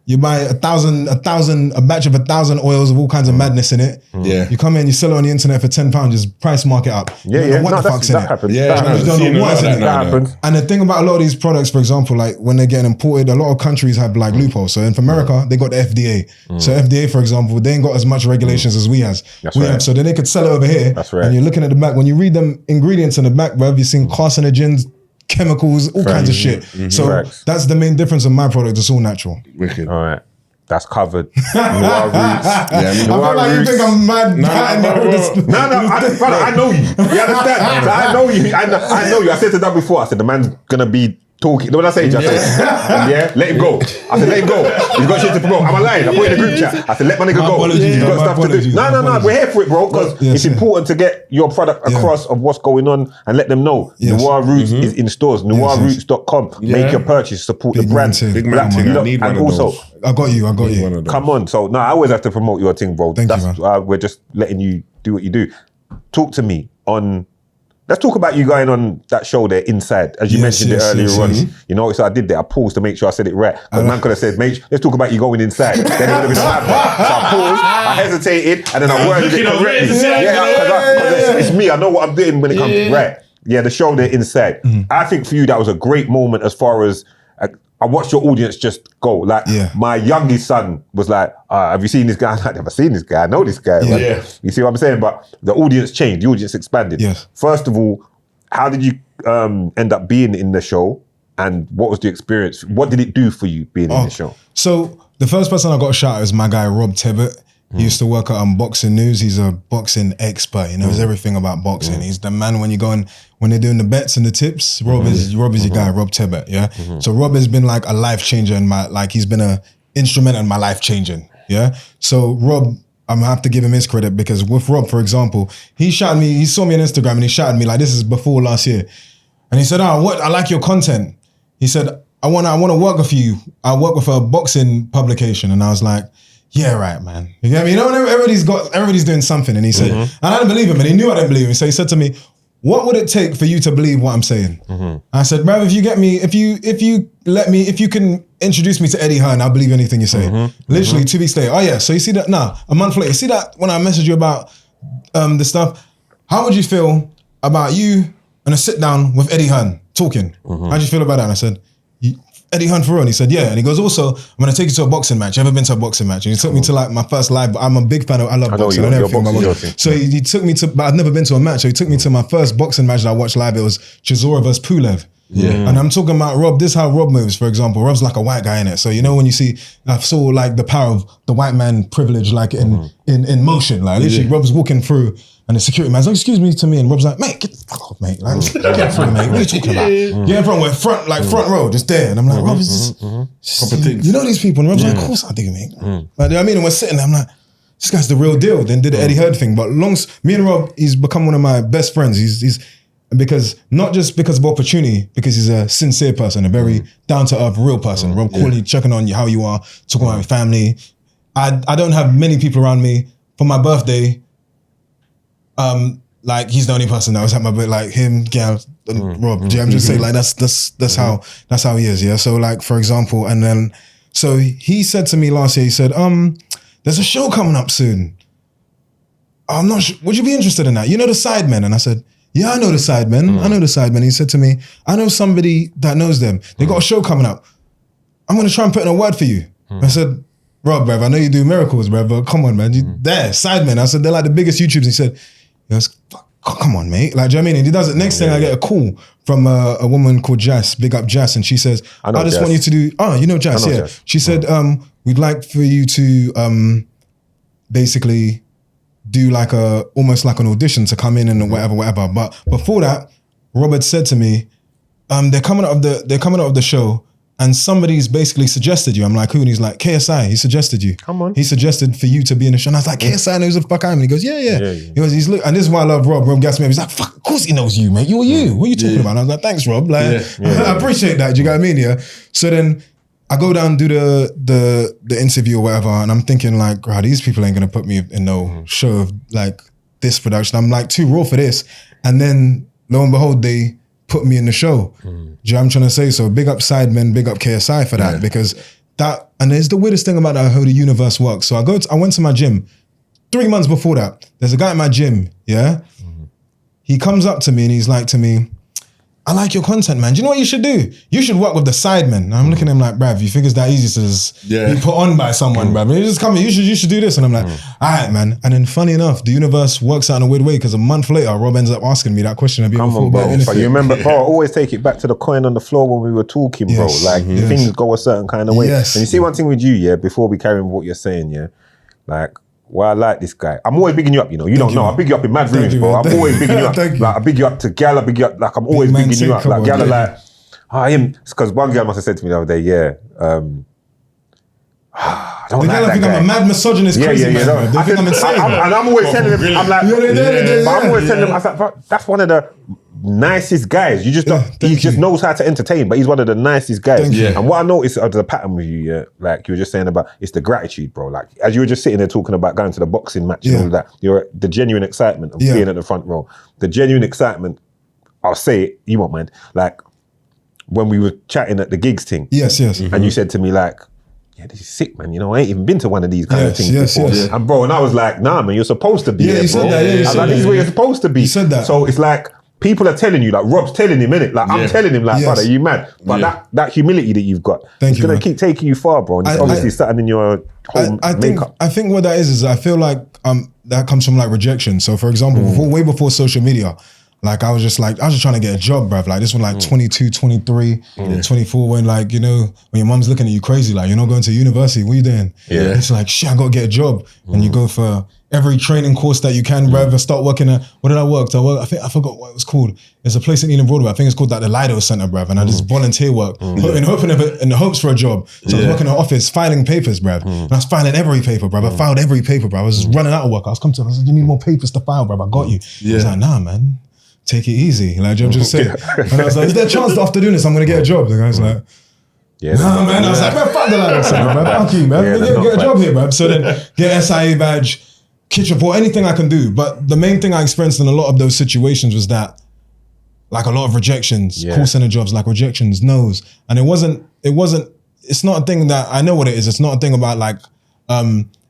you buy a batch of 1,000 oils of all kinds of madness in it. You come in, you sell it on the internet for £10, just price mark it up. You don't know what the fuck's in it. Happens. You don't know what's in it. That happens. And the thing about a lot of these products, for example, like when they're getting imported, a lot of countries have like loopholes. So in America, they got the FDA. So FDA, for example, they ain't got as much regulations as we have. So then they could sell it over here. That's right. And you're looking at the back. When you read them ingredients in the back, bruv, you're seeing carcinogens, chemicals, all kinds of shit. So that's the main difference in my product. It's all natural. Wicked. All right. That's covered. Noir Roots. Yeah, I feel like you think I'm mad. No, I know you. You understand? So I know you. I know you. I said to that before. I said the man's gonna be talking. What did I say? Just let him go. I said let him go. He's got shit to promote. I'm lying. I put it in the group chat. I said let my nigga go. He's got stuff to do. No. We're here for it, bro. Because it's important to get your product across of what's going on and let them know. Noir Roots is in stores. Noirroots.com. Make your purchase. Support the brand. Big man thing. I need one and of also. those. I got you. Come on. So I always have to promote your thing, bro. Thank you, man. We're just letting you do what you do. Talk to me on. Let's talk about you going on that show there, Inside, as you mentioned it earlier on. You know, so I did that. I paused to make sure I said it right. Because man could have said, let's talk about you going inside. Then it would have been slap. So I paused, I hesitated, and then I worded it correctly. Because it's me. I know what I'm doing when it comes to right. Yeah, the show there, Inside. I think for you, that was a great moment as far as I watched your audience just go. Like, my youngest son was like, have you seen this guy? I've never seen this guy. I know this guy. Yeah. You see what I'm saying? But the audience changed. The audience expanded. Yes. First of all, how did you end up being in the show? And what was the experience? What did it do for you being in the show? So the first person I got a shout out is my guy, Rob Tibbett. He used to work at Boxing News. He's a boxing expert. He knows everything about boxing. He's the man when they're doing the bets and the tips. Rob is your guy, Rob Tibbett. Yeah. So Rob has been like a life changer in my, he's been a instrument in my life changing. Yeah. So Rob, I'm gonna have to give him his credit because with Rob, for example, he shouted me. He saw me on Instagram and he shouted me like, this is before last year, and he said, I like your content. He said, I want to work with you. I work with a boxing publication, and I was like, yeah, right, man. You get me? You know, everybody's doing something. And he said, and I didn't believe him, and he knew I didn't believe him. So he said to me, what would it take for you to believe what I'm saying? I said, bruv, if you can introduce me to Eddie Hearn, I'll believe anything you say. Literally 2 weeks later, oh yeah, so you see that, a month later, see that when I messaged you about the stuff, how would you feel about you and a sit down with Eddie Hearn talking? How'd you feel about that? And I said, Eddie Hearn for real? And he said, yeah. And he goes, also, I'm going to take you to a boxing match. You ever been to a boxing match? And he took me to like my first live, I'm a big fan I love boxing and everything. So he took me to, but I'd never been to a match. So he took me to my first boxing match that I watched live. It was Chisora versus Pulev. And I'm talking about Rob, this is how Rob moves, for example. Rob's like a white guy in it. So you know when you see, I saw like the power of the white man privilege like in motion. Like literally Rob's walking through and the security man's like, excuse me to me. And Rob's like, mate, get the fuck off, mate. Like, get through, mate. What are you talking about? Get in front, we're front row, just there. And I'm like, Rob, is this, you know these people? And Rob's like, of course I do, mate. Like, you know what I mean? And we're sitting there, I'm like, this guy's the real deal. Then did the Eddie Hearn thing. But me and Rob, he's become one of my best friends. He's because not just because of opportunity, because he's a sincere person, a very down to earth, real person. Rob calling you, checking on you, how you are, talking about your family. I don't have many people around me. For my birthday, like he's the only person that was at my birthday, like him, Gail, and Rob. I'm just saying, like that's how he is. Yeah. So like for example, and then so he said to me last year, he said, there's a show coming up soon. I'm not sure. Would you be interested in that? You know the Sidemen? And I said, yeah, I know the Sidemen. I know the Sidemen. He said to me, I know somebody that knows them. They got a show coming up. I'm going to try and put in a word for you. I said, Rob, bruv, I know you do miracles, bruv, but come on, man. There, Sidemen. I said, they're like the biggest YouTubers. He said, come on, mate. Like, do you know what I mean? And he does it. Next thing I get a call from a woman called Jess, big up Jess, and she says, I just want you to do, you know Jess, yeah. Jess. She said, we'd like for you to basically do like almost like an audition to come in and whatever. But before that, Robert said to me, they're coming out of the show and somebody's basically suggested you. I'm like, who? And he's like, KSI, he suggested you. Come on. He suggested for you to be in the show. And I was like, KSI knows who the fuck I am. And he goes, yeah. He goes, and this is why I love Rob. Rob gassed me up. He's like, fuck, of course he knows you, mate. You're you. What are you talking about? And I was like, thanks, Rob. Like, I appreciate that. Do you get what I mean? Yeah. So then I go down and do the interview or whatever, and I'm thinking like, wow, these people ain't gonna put me in no show of like this production. I'm like too raw for this. And then lo and behold, they put me in the show. Do you know what I'm trying to say? So big up Sidemen, big up KSI for that, because that, and there's the weirdest thing about how the universe works. So I went to my gym 3 months before that. There's a guy at my gym, yeah? He comes up to me and he's like to me, I like your content, man. Do you know what you should do? You should work with the sidemen. And I'm looking at him like, bruv, you think it's that easy to just be put on by someone, bruv? And you just come, you should do this. And I'm like, all right, man. And then funny enough, the universe works out in a weird way because a month later, Rob ends up asking me that question. Come on, bro. But you remember, bro, I always take it back to the coin on the floor when we were talking, bro. Like, things go a certain kind of way. And you see one thing with you, yeah, before we carry on what you're saying, yeah, like, well, I like this guy. I'm always bigging you up, you know. You don't know. I big you up in mad rooms, bro. I'm always bigging you up. Like, I big you up to gal, I big you up. Like, I'm always bigging you up. Like, gal are like, it's because one girl must have said to me the other day, I don't like that think guy. I'm a mad misogynist, crazy man. They think I'm insane. And I'm always telling them, I'm like, but I'm always telling them, I was like, bro, that's one of the nicest guys. You just don't, he just knows how to entertain, but he's one of the nicest guys. And what I noticed of the pattern with you, yeah, like you were just saying about, it's the gratitude, bro. Like, as you were just sitting there talking about going to the boxing match and all that, the genuine excitement of being at the front row. The genuine excitement, I'll say it, you won't mind, like, when we were chatting at the gigs thing. And you said to me, like, yeah, this is sick, man. You know, I ain't even been to one of these kind of things before. And bro, and I was like, nah, man, you're supposed to be there, you said bro. that, I was like, this is where you're supposed to be. You said that. So it's like, people are telling you, like Rob's telling him, innit? Like, I'm telling him, like, brother, you mad. But that humility that you've got, it's going to keep taking you far, bro. And it's obviously something in your whole makeup. I think what that is I feel like that comes from like rejection. So for example, way before social media, like I was just trying to get a job, bruv. Like this one, like 22, 23, 24, when like, you know, when your mom's looking at you crazy, like you're not going to university, what are you doing? It's like, shit, I got to get a job. And you go for every training course that you can, bruv. I start working at, what did I work? I forgot what it was called. There's a place in Ealing Broadway. I think it's called like the Lido Center, bruv. And I just volunteer work in the hopes for a job. So I was working in an office, filing papers, bruv. And I was filing every paper, bruv. I filed every paper, bruv. I was just running out of work. I was you need more papers to file, bruv. I got you. I was like, nah, man. Take it easy. Like Job just said. And I was like, is there a chance that after doing this, I'm going to get a job? The guy's like, nah, man. I was like, man, fuck the Lido Center, bruv. Fuck you, man. Get a job here, bruv. So then get SIA badge, kitchen for anything I can do. But the main thing I experienced in a lot of those situations was that, like a lot of rejections, call center jobs, like rejections, no's. And it's not a thing that, I know what it is. It's not a thing about like,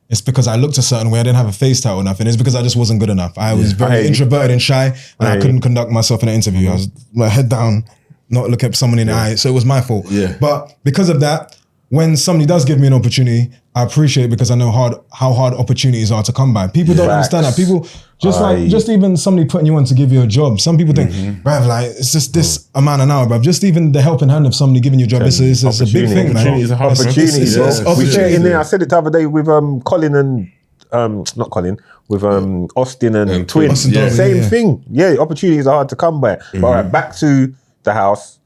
it's because I looked a certain way. I didn't have a face title enough. And it's because I just wasn't good enough. I was very introverted and shy and I couldn't conduct myself in an interview. I was like head down, not looking at someone in the eye. So it was my fault. But because of that, when somebody does give me an opportunity, I appreciate it because I know how hard opportunities are to come by. People don't understand that. People, just even somebody putting you on to give you a job. Some people think, bruv, like, it's just this amount an hour, bruv. Just even the helping hand of somebody giving you a job, it's a big thing, man. Opportunity, bro. We share in there. I said it the other day with Colin and, not Colin, with Austin and Twin. Same thing. Yeah, opportunities are hard to come by. But all right, back to the house.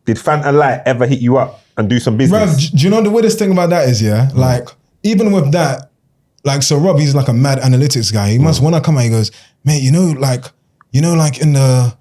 Did Fanta Light ever hit you up and do some business? Bruv, do you know the weirdest thing about that is, like, even with that, like, so Rob, he's like a mad analytics guy. He must, when I come out, he goes, mate, like in the,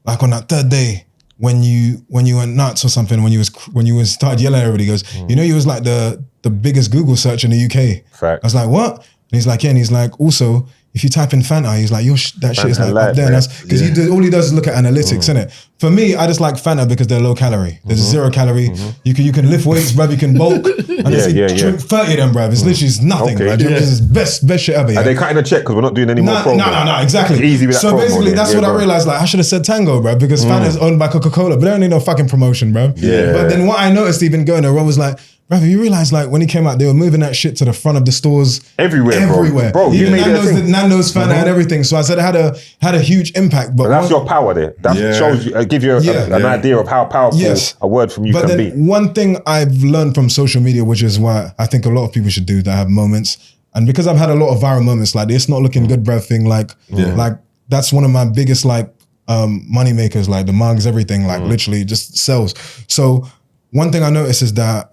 like on that third day, when you went nuts or something, when you started yelling at everybody, he goes, you know, you was like the biggest Google search in the UK. Fact. I was like, what? And he's like, yeah, and he's like, also, if you type in Fanta, he's like, that shit is like up there. Because all he does is look at analytics, innit? For me, I just like Fanta because they're low calorie. There's 0 calorie. You can lift weights, bruv. You can bulk. And drink 30 of them, bruv. It's literally nothing. Right? This is best shit ever. Are they cutting a check because we're not doing any more promo? No, exactly. Easy with that so promo, basically, that's what I realized. Like, I should have said Tango, bruv, because Fanta is owned by Coca-Cola, but they don't need no fucking promotion, bruv. But then what I noticed even going there, Rob was like, bruv, you realize like when he came out, they were moving that shit to the front of the stores everywhere. Bro, you made Nando's Fanta and everything. So I said it had a huge impact. But that's your power there. That shows you, give you an idea of how powerful a word from you can be. One thing I've learned from social media, which is why I think a lot of people should do that have moments, and because I've had a lot of viral moments, like it's not looking good, bruv thing, like that's one of my biggest like money makers, like the mugs, everything, like literally just sells. So one thing I noticed is that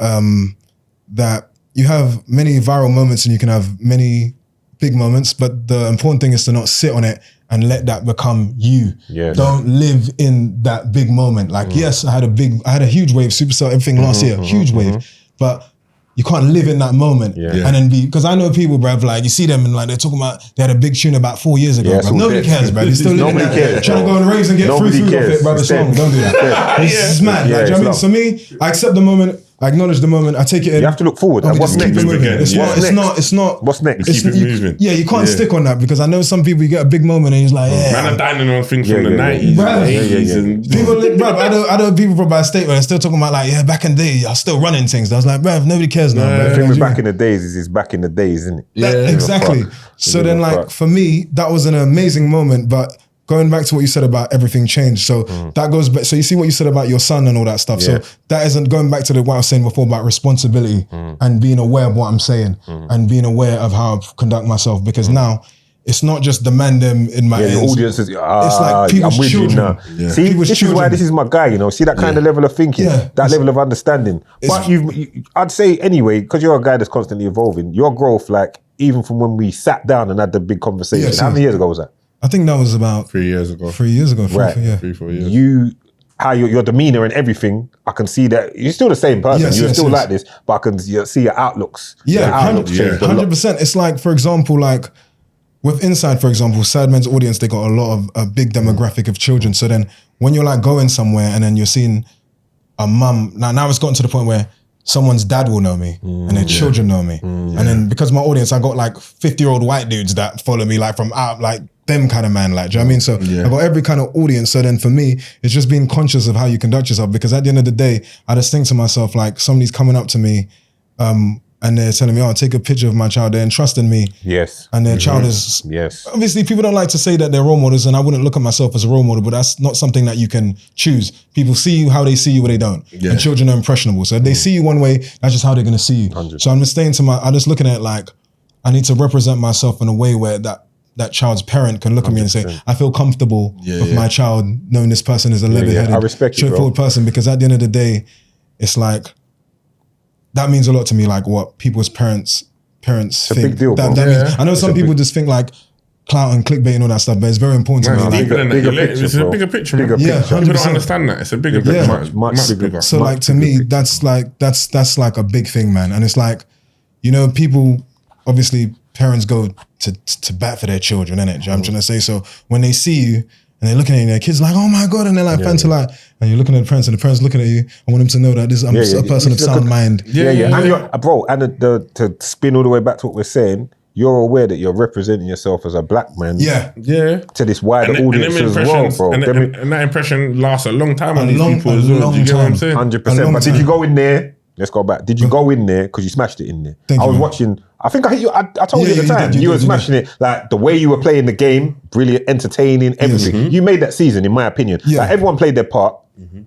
that you have many viral moments and you can have many big moments, but the important thing is to not sit on it and let that become you. Don't live in that big moment. Like, yes, I had a huge wave, Supacell, everything last year, huge wave, but you can't live in that moment and then because I know people, bruv, like you see them and like they're talking about, they had a big tune about 4 years ago, bruv. Nobody cares, bruv. You're still living that. Trying to go on raves and get free food off it, bruv. It's wrong. Don't do that. It's mad. Like, do you know what I mean? So me, I accept the moment. I acknowledge the moment. I take it in. You have to look forward. Okay, And what's just keep next? it moving. again. It's Yeah. not. It's not. It's not. What's next? It's, Keep it moving. Yeah, you can't Yeah. stick on that because I know some people. You get a big moment and he's like, yeah. Man, I'm dining on things Yeah, from the yeah, 90s, yeah. and the Yeah, 80s. yeah. And People, bro, I know people from my state where they're still talking about like, yeah, back in the day, I was still running things. I was like, bruv, nobody cares now. Yeah. bruv. The thing with Like, back in the days is back in the days, isn't it? Yeah. exactly. Fuck. So Give then, a like, fuck. for me, that was an amazing moment. But going back to what you said about everything changed. So that goes back. So you see what you said about your son and all that stuff. Yeah. So that isn't going back to what I was saying before about responsibility and being aware of what I'm saying and being aware of how I conduct myself. Because now it's not just the man them in my Yeah, the ends. audience is. It's like I'm people's with you children. now. Yeah. See, People's this is why children. this is my guy. You know, see that kind of level of thinking, Yeah. that level of understanding. But I'd say anyway, because you're a guy that's constantly evolving. Your growth, like even from when we sat down and had the big conversation. Yeah, How see. many years ago was that? I think that was about 3 years ago. 3 years ago. Right. Yeah. 3-4 years. You, how your demeanor and everything, I can see that you're still the same person. Yes, you're yes, still yes. like this, but I can see your outlooks. Yeah, Your outlooks changed a lot. 100%. It's like, for example, like with Inside, for example, Sidemen's audience, they got a lot of a big demographic of children. So then when you're like going somewhere and then you're seeing a mum, now it's gotten to the point where someone's dad will know me and their children know me. And then because my audience, I got like 50-year-old white dudes that follow me like from out, like them kind of man, like, do you know what I mean? So I got every kind of audience. So then for me, it's just being conscious of how you conduct yourself, because at the end of the day, I just think to myself, like somebody's coming up to me and they're telling me, oh, take a picture of my child. They're entrusting me. Yes. And their child is, Yes. obviously people don't like to say that they're role models, and I wouldn't look at myself as a role model, but that's not something that you can choose. People see you how they see you or they don't. Yeah. And children are impressionable. So if they see you one way, that's just how they're going to see you. 100. So I'm just saying I'm just looking at it like, I need to represent myself in a way where that child's parent can look at me and say, I feel comfortable with my child knowing this person is a level-headed, I respect you, bro. straightforward person, because at the end of the day, it's like, that means a lot to me, like what people's parents think. big deal, that, bro. that means, I know some people just think like clout and clickbait and all that stuff, but it's very important to me. It's Like, deeper than that. bigger You're picture, it's a bro. bigger picture, Bigger man. Yeah, picture. People 100%. don't understand that. It's a bigger Yeah. picture. Much bigger. bigger. so like to me, that's like a big thing, man. And it's like, you know, people, obviously parents go to bat for their children, innit? Do you know what I'm trying to say? So when they see you and they're looking at you, their kids like, oh my God, and they're like, Fanta, and you're looking at the parents and the parents looking at you. I want them to know that I'm a person of sound mind. Yeah. And you're, bro, and to spin all the way back to what we're saying, you're aware that you're representing yourself as a black man Yeah. to this wider And audience them as well, impressions, bro. and that impression lasts a long time on these long- people a as well. long Do you get what I'm time. saying? 100%. But did you go in there? Let's go back. Did you go in there because you smashed it in there? Thank I you, was man. watching. I think I hit you. I told Yeah, you at the you time. did, You were you did. smashing it. Like the way you were playing the game, brilliant, entertaining, everything. You made that season, in my opinion. Yeah. Like, everyone played their part,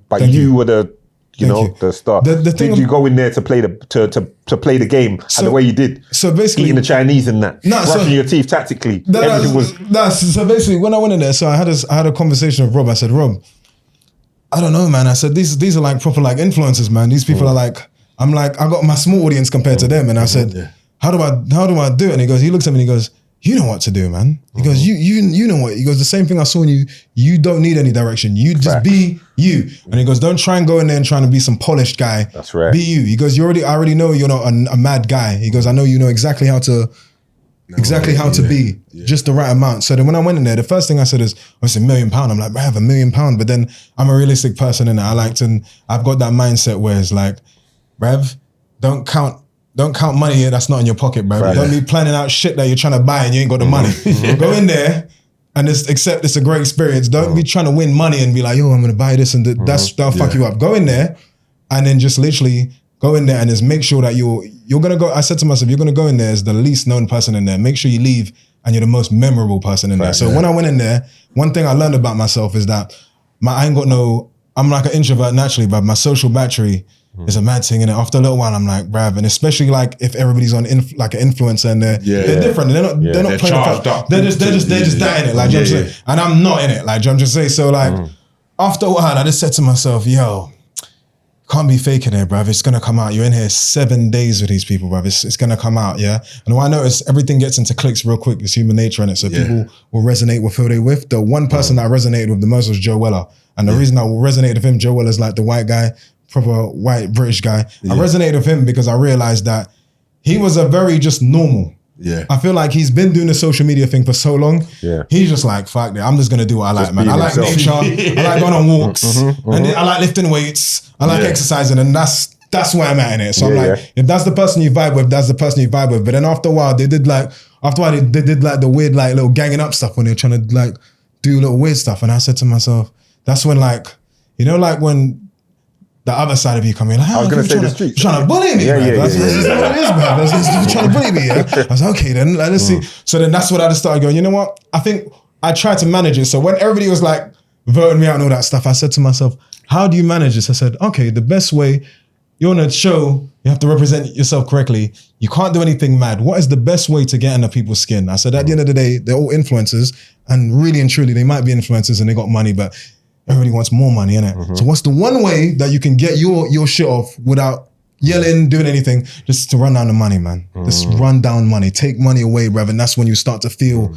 but Thank you you. were the, you Thank know, you. the star. The thing did you go in there to play to play the game and the way you did? So basically, Eating the Chinese and that, No, so- brushing your teeth tactically. Everything was. So basically, when I went in there, so I had a conversation with Rob. I said, Rob, I don't know, man. I said, these are like proper like influencers, man. These people are like, I'm like, I got my small audience compared to them, and I said, how do I do it? And he looks at me and he goes, you know what to do, man. He goes, you know what. He goes, the same thing I saw in you. You don't need any direction. You just be you. And he goes, don't try and go in there and trying to be some polished guy. That's right. Be you. He goes, I already know you're not a mad guy. He goes, I know you know exactly how to be, just the right amount. So then when I went in there, the first thing I said is, obviously £1 million. I'm like, I have £1 million. But then I'm a realistic person in it. I've got that mindset where it's like, Rev, don't count money here that's not in your pocket, bro. Right. Don't be planning out shit that you're trying to buy and you ain't got the money. Go in there and just accept it's a great experience. Don't be trying to win money and be like, yo, I'm gonna buy this and that'll fuck you up. Go in there and then just literally go in there and just make sure that you're gonna go. I said to myself, you're gonna go in there as the least known person in there. Make sure you leave and you're the most memorable person in there. So when I went in there, one thing I learned about myself is that I'm like an introvert naturally, but my social battery is a mad thing. And after a little while, I'm like, bruv, and especially like if everybody's on like an influencer and they're different. They're not They're playing charged the up. They're just that in it. Like, do you know what I'm saying? And I'm not in it. Like, do you know what I'm just saying? So like, after a while, I just said to myself, yo, can't be faking it, bruv. It's gonna come out. You're in here 7 days with these people, bruv. It's gonna come out, yeah? And what I noticed, everything gets into clicks real quick. It's human nature in it. So people will resonate with who they with. The one person that I resonated with the most was Joe Weller. And the reason I resonated with him, Joe Weller's like the white guy, proper white British guy. I resonated with him because I realized that he was a very just normal. Yeah. I feel like he's been doing the social media thing for so long. Yeah. He's just like, fuck it, I'm just gonna do what I like, man. being I like himself. nature, I like going on walks, and I like lifting weights, I like exercising, and that's That's where I'm at in it. So I'm Yeah, like, if that's the person you vibe with, that's the person you vibe with. But then after a while, they did like the weird like little ganging up stuff when they're trying to like do little weird stuff. And I said to myself, that's when like, you know, like when the other side of you come in, like, I was going to say the street. trying to bully me, man. That's what it is, man. That's trying to bully me. Yeah? I was like, okay, then like, let's see. So then that's what I just started going, you know what? I think I tried to manage it. So when everybody was like voting me out and all that stuff, I said to myself, how do you manage this? I said, okay, the best way, you're on a show, you have to represent yourself correctly. You can't do anything mad. What is the best way to get under people's skin? I said, at the end of the day, they're all influencers, and really and truly, they might be influencers and they got money, but everybody wants more money, innit? So what's the one way that you can get your shit off without yelling, doing anything, just to run down the money, man? Just run down money, take money away, bruv, and that's when you start to feel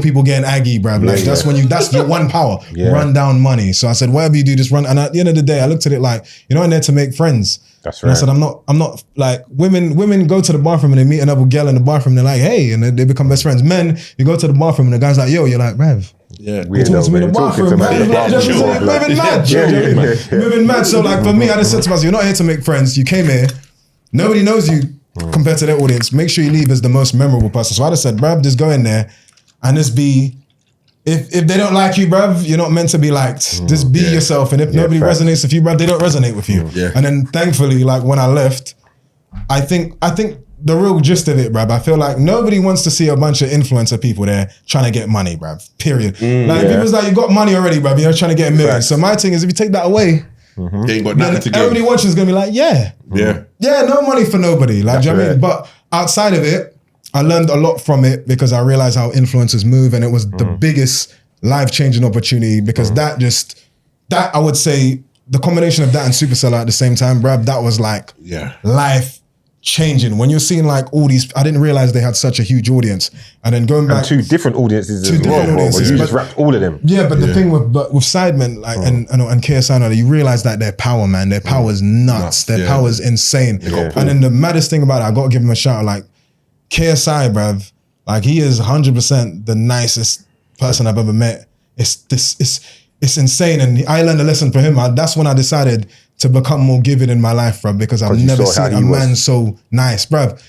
people getting aggy, bruv. Like that's your one power. Run down money. So I said, whatever you do, just run. And at the end of the day, I looked at it like, you're not in there to make friends. That's And right. I said, I'm not like women go to the bathroom and they meet another girl in the bathroom. They're like, hey, and they become best friends. Men, you go to the bathroom and the guy's like, yo, you're like, Rev. Yeah. Weirdo, Talking to me in man. the Talking bathroom, to man in the man. bathroom. You're moving mad. Yeah. Moving mad. So like for me, I just said to myself, you're not here to make friends. You came here. Nobody knows you compared to their audience. Make sure you leave as the most memorable person. So I just said, bruv, just go in there and just be, if they don't like you, bruv, you're not meant to be liked. Just be yourself. And if nobody facts. resonates with you, bruv, they don't resonate with you. Yeah. And then thankfully, like when I left, I think the real gist of it, bruv, I feel like nobody wants to see a bunch of influencer people there trying to get money, bruv. Period. Like people's like, you got money already, bruv, you're trying to get a million. Facts. So my thing is, if you take that away, They ain't got then nothing to everybody give. watching is gonna be like, yeah, no money for nobody. Like, do you know what I mean? But outside of it, I learned a lot from it because I realized how influencers move, and it was the biggest life-changing opportunity because that I would say the combination of that and Supacell at the same time, bruv, that was like life-changing. When you're seeing like all these, I didn't realize they had such a huge audience. And then going back, Two different audiences Two as well, different bro, but audiences, you but- just wrapped all of them. yeah, but the thing with Sidemen like and KSI, you realize that their power, man, their power is nuts. Their power is insane. And then the maddest thing about it, I gotta give him a shout out, like KSI, bruv, like he is 100% the nicest person I've ever met. It's insane, and I learned a lesson from him. That's when I decided to become more giving in my life, bruv, because I've you never saw how seen a he was. man so nice, bruv.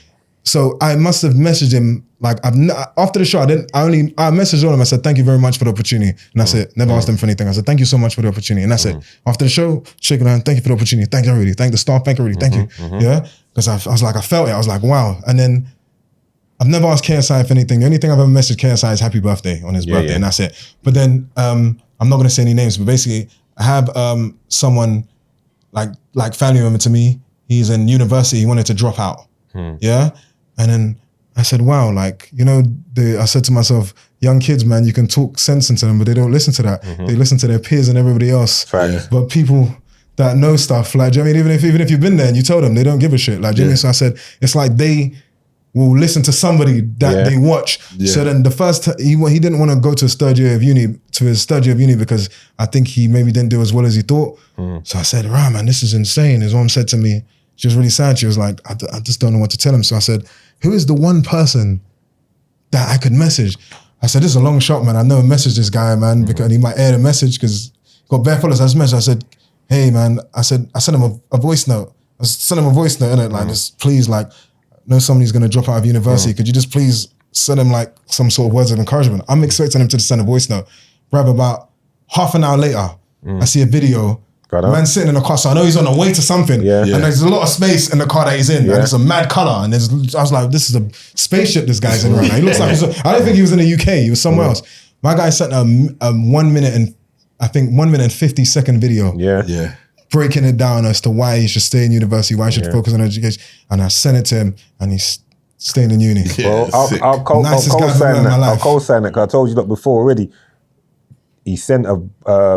So I must have messaged him like after the show. I messaged all of them. I said thank you very much for the opportunity, and that's it. Never asked them for anything. I said thank you so much for the opportunity, and that's it. After the show, shaking hand, thank you for the opportunity. Thank you already. Thank the staff. Thank you already. Thank you. Yeah, because I was like, I felt it. I was like, wow. And then I've never asked KSI for anything. The only thing I've ever messaged KSI is happy birthday on his birthday, and that's it. But then I'm not going to say any names, but basically I have someone like family member to me. He's in university. He wanted to drop out. Yeah. And then I said, wow, like, you know, I said to myself, young kids, man, you can talk sense into them, but they don't listen to that. They listen to their peers and everybody else. Facts. But people that know stuff, like, do you know what I mean? Even if you've been there and you told them, they don't give a shit. Like, do you know what I mean? So I said, it's like they will listen to somebody that they watch. So then the first he didn't want to go to his third year of uni because I think he maybe didn't do as well as he thought. So I said, right, man, this is insane. His mom said to me, she was really sad. She was like, I just don't know what to tell him. So I said, who is the one person that I could message? I said, this is a long shot, man. I never messaged this guy, man, because he might air the message because he got bare followers. I just messaged. I said, hey, man, I sent him a voice note. I sent him a voice note, innit? Like, just please, like, know somebody's going to drop out of university. Could you just please send him like some sort of words of encouragement? I'm expecting him to just send a voice note. Bruv, about half an hour later, I see a video. Man sitting in the car, so I know he's on the way to something. And there's a lot of space in the car that he's in. And it's a mad color. And I was like, this is a spaceship this guy's in right now. He looks like I don't think he was in the UK. He was somewhere else. My guy sent a 1 minute and 50-second video. Breaking it down as to why he should stay in university, why he should focus on education. And I sent it to him and he's staying in uni. Well, I'll co-sign that. I'll co-sign that because I told you that before already. He sent a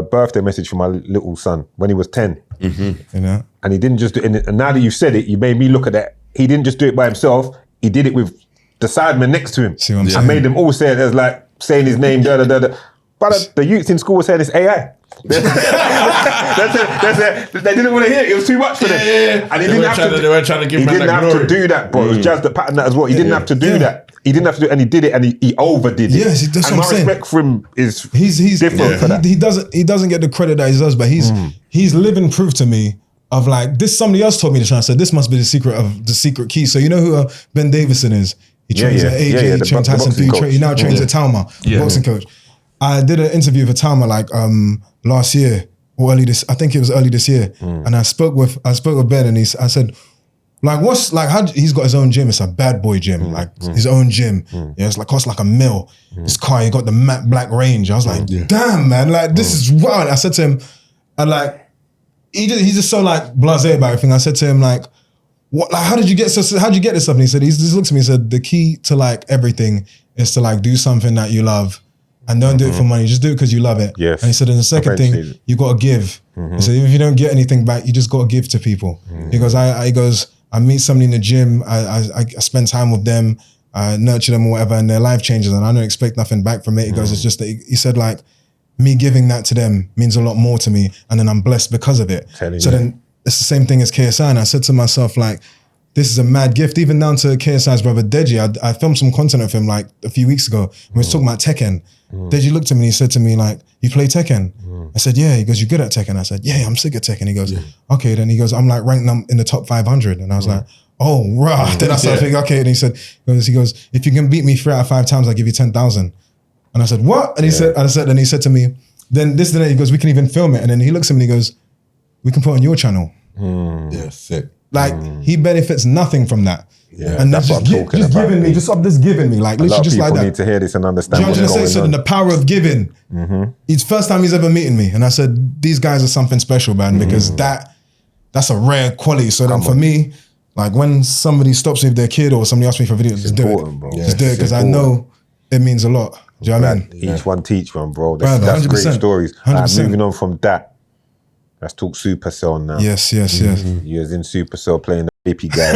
birthday message for my little son when he was 10. You know? And he didn't just do it. And now that you've said it, you made me look at that. He didn't just do it by himself. He did it with the sidemen next to him. See what I'm I saying? made them all say it. There's like saying his name, da da da da. But the youths in school were saying it's AI. That's it. They didn't want to hear it. It was too much for them. And he didn't have to. They weren't trying to give He man didn't that have glory. to do that, bro. It was just the pattern that as well. He didn't have to do that. He didn't have to do it, and he did it, and he overdid it. Yes, that's and what I'm saying. my respect for him is He's different for that. He doesn't get the credit that he does, but he's living proof to me of like this. Somebody else told me this, and I said this must be the secret key. So you know who Ben Davison is? He trains at AJ, he trains Tyson Fury. He now trains at Talma, boxing coach. I did an interview for Talma like last year or I think it was early this year, and I spoke with Ben, and I said, like, what's like? How he's got his own gym? It's a bad boy gym, like his own gym. Yeah, it's like costs like $1 million. His car, he got the matte black Range. I was like, damn, man, like this is wild. I said to him, and like he's just so like blasé about everything. I said to him like, what? Like, how'd you get this stuff? And he said, he just looked at me and said, the key to like everything is to like do something that you love. And don't do it for money, just do it because you love it. Yes. And he said, and the second thing, you got to give. He said, if you don't get anything back, you just got to give to people. He goes, I meet somebody in the gym, I spend time with them, I nurture them or whatever, and their life changes, and I don't expect nothing back from it. He goes, it's just that he said, like, me giving that to them means a lot more to me, and then I'm blessed because of it. Then it's the same thing as KSI, and I said to myself, like, this is a mad gift, even down to KSI's brother Deji. I filmed some content of him like a few weeks ago. We was talking about Tekken. Deji looked at me and he said to me like, you play Tekken? I said, yeah. He goes, you good at Tekken? I said, yeah, I'm sick at Tekken. He goes, okay. Then he goes, I'm like ranked in the top 500. And I was like, oh, rah. Then I started thinking, okay. And he goes, if you can beat me 3 out of 5 times, I'll give you 10,000. And I said, what? And he said to me, then this, then he goes, we can even film it. And then he looks at me and he goes, we can put it on your channel. Yeah, sick. Like he benefits nothing from that. Yeah, and that's what I'm talking about. Giving me, just giving me, like literally just like that. People need to hear this and understand what's going on. So the power of giving. It's first time he's ever meeting me, and I said, these guys are something special, man, because that's a rare quality. So then for me, like when somebody stops me with their kid or somebody asks me for a video, just do it. Bro. Just do it because I know it means a lot. Do you know what I mean? Each one teach one, bro. That's great stories. 100%. Moving on from that, let's talk Supacell now. Yes. You was in Supacell playing the baby guy.